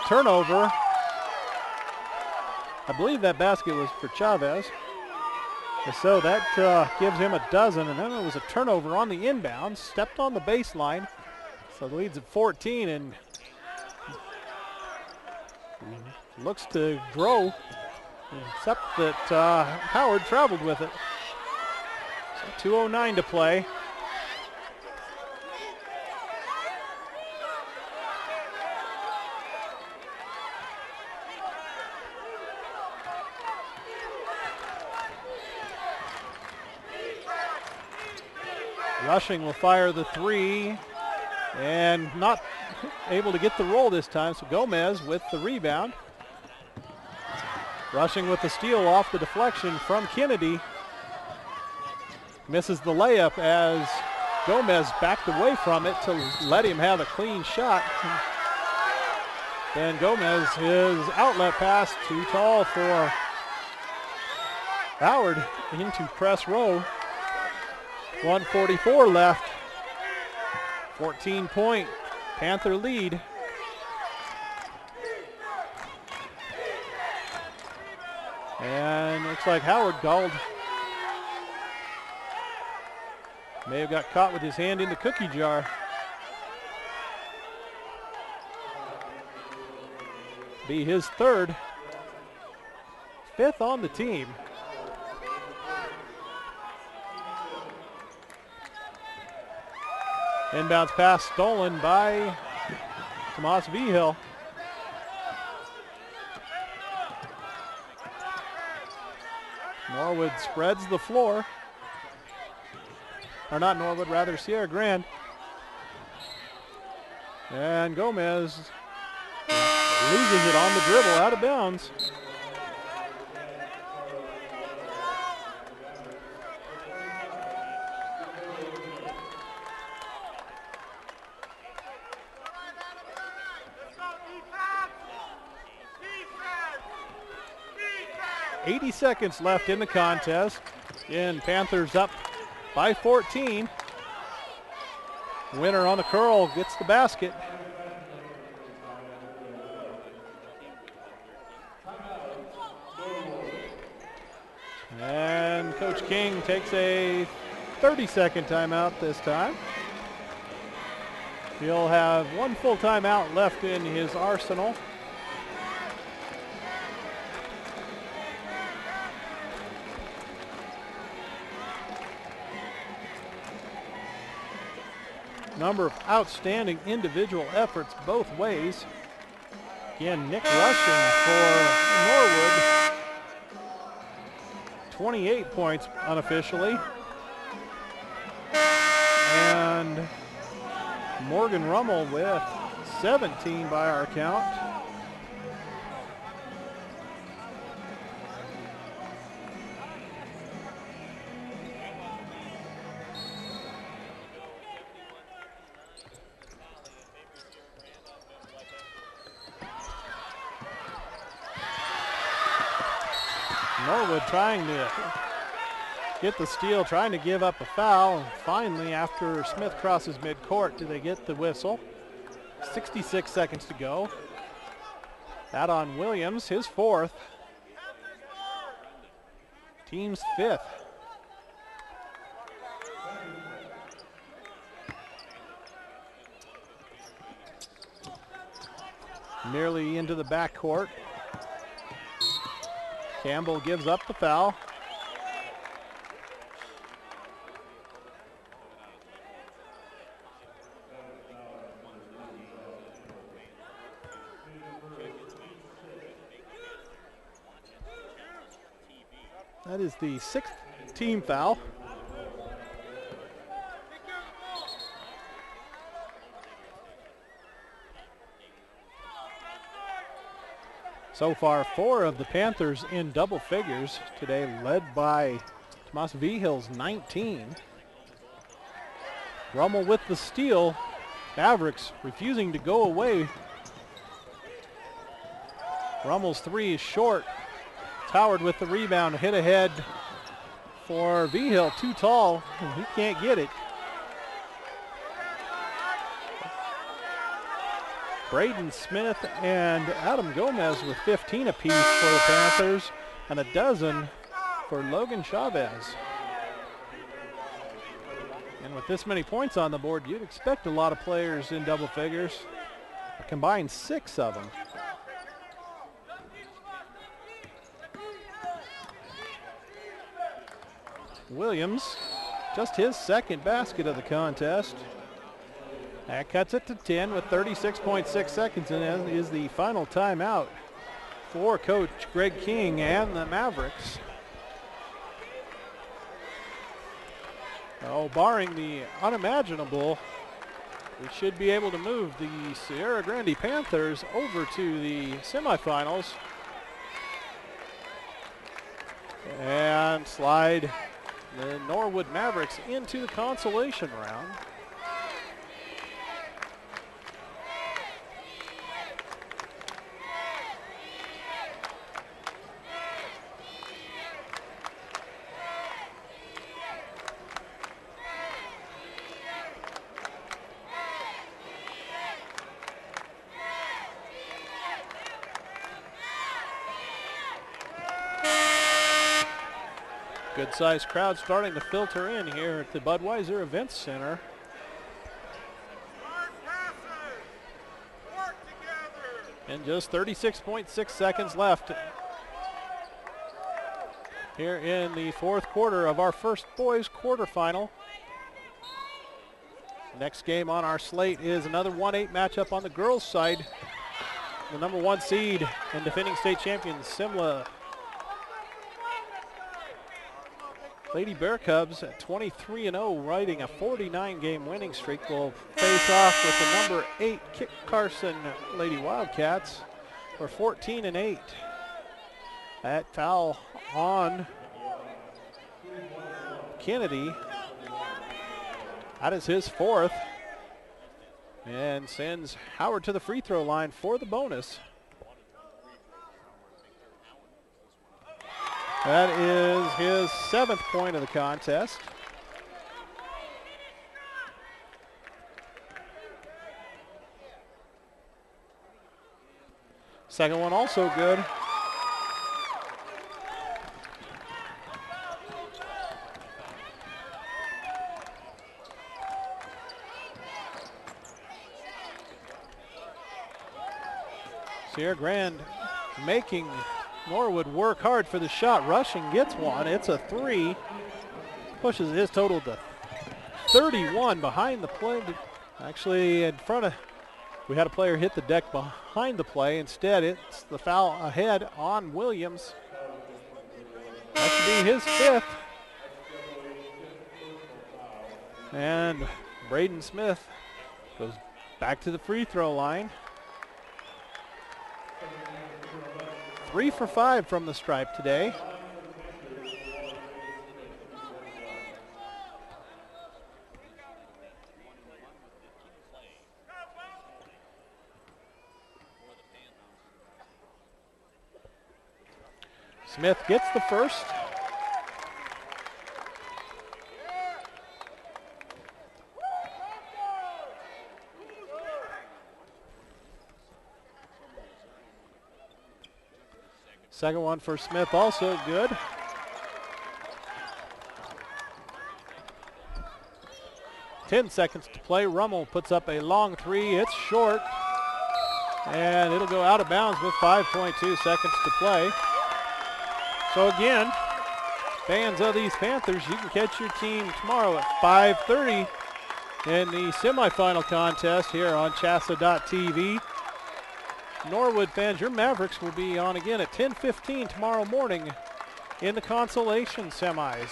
turnover. I believe that basket was for Chavez. And so that gives him a dozen, and then it was a turnover on the inbound, stepped on the baseline. So the lead's at 14 and looks to grow, except that Howard traveled with it. So 2:09 to play. Rushing will fire the three, and not able to get the roll this time, so Gomez with the rebound. Rushing with the steal off the deflection from Kennedy. Misses the layup as Gomez backed away from it to let him have a clean shot. Then Gomez, his outlet pass too tall for Howard into press row. 1:44 left. 14-point Panther lead. And looks like Howard called. May have got caught with his hand in the cookie jar. Be his third. Fifth on the team. Inbounds pass stolen by Tomas Vigil. Norwood spreads the floor. Or not Norwood, rather Sierra Grande. And Gomez loses it on the dribble, out of bounds. Seconds left in the contest. Again, Panthers up by 14. Winner on the curl gets the basket. And Coach King takes a 30-second timeout this time. He'll have one full timeout left in his arsenal. number of outstanding individual efforts both ways. Again, Nick rushing for Norwood. 28 points unofficially. And Morgan Rummel with 17 by our count. Norwood trying to get the steal, trying to give up a foul. And finally, after Smith crosses midcourt, do they get the whistle? 66 seconds to go. That on Williams, his fourth. Team's fifth. Nearly into the backcourt. Campbell gives up the foul. That is the sixth team foul. So far, 4 of the Panthers in double figures today, led by Tomas Vihil's 19. Rummel with the steal. Mavericks refusing to go away. Rummel's 3 is short. Howard with the rebound, hit ahead for Vigil, too tall, and he can't get it. Braden Smith and Adam Gomez with 15 apiece for the Panthers and a dozen for Logan Chavez. And with this many points on the board, you'd expect a lot of players in double figures. A combined 6 of them. Williams, just his second basket of the contest. That cuts it to 10 with 36.6 seconds, and that is the final timeout for Coach Greg King and the Mavericks. Oh, barring the unimaginable, we should be able to move the Sierra Grande Panthers over to the semifinals and slide the Norwood Mavericks into the consolation round. Good-sized crowd starting to filter in here at the Budweiser Events Center. And just 36.6 seconds left here in the fourth quarter of our first boys quarterfinal. Next game on our slate is another 1-8 matchup on the girls' side. The number 1 seed and defending state champions Simla Lady Bear Cubs at 23-0, riding a 49-game winning streak, will face off with the number 8 Kit Carson Lady Wildcats for 14-8. That foul on Kennedy. That is his fourth, and sends Howard to the free throw line for the bonus. That is his 7th point of the contest. Second one also good. Sierra Grande making Norwood work hard for the shot. Rushing gets one. It's a 3. Pushes his total to 31 behind the play. Actually, in front of, we had a player hit the deck behind the play. Instead, it's the foul ahead on Williams. That should be his 5th. And Braden Smith goes back to the free throw line. 3 for 5 from the stripe today. Smith gets the first. Second one for Smith, also good. Ten seconds to play. Rummel puts up a long 3. It's short. And it'll go out of bounds with 5.2 seconds to play. So again, fans of these Panthers, you can catch your team tomorrow at 5:30 in the semifinal contest here on CHSAA.tv. Norwood fans, your Mavericks will be on again at 10:15 tomorrow morning in the consolation semis.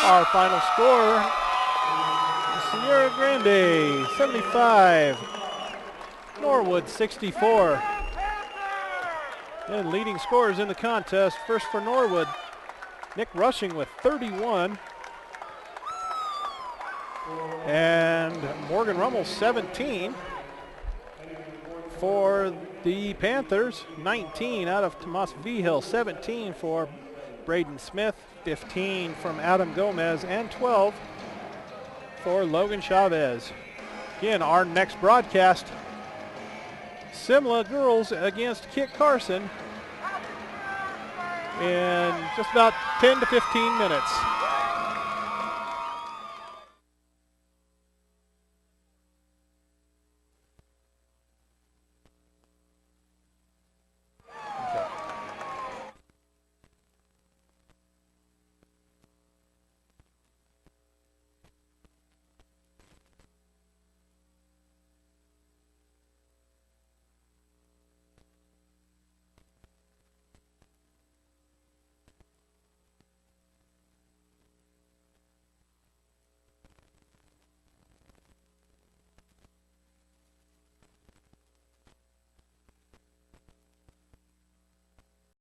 Our final score, Sierra Grande 75, Norwood 64. And leading scorers in the contest, first for Norwood, Nick Rushing with 31. And Morgan Rummel 17. For the Panthers, 19 out of Tomas Vigil, 17 for Braden Smith, 15 from Adam Gomez, and 12 for Logan Chavez. Again, our next broadcast, Simla girls against Kit Carson in just about 10 to 15 minutes.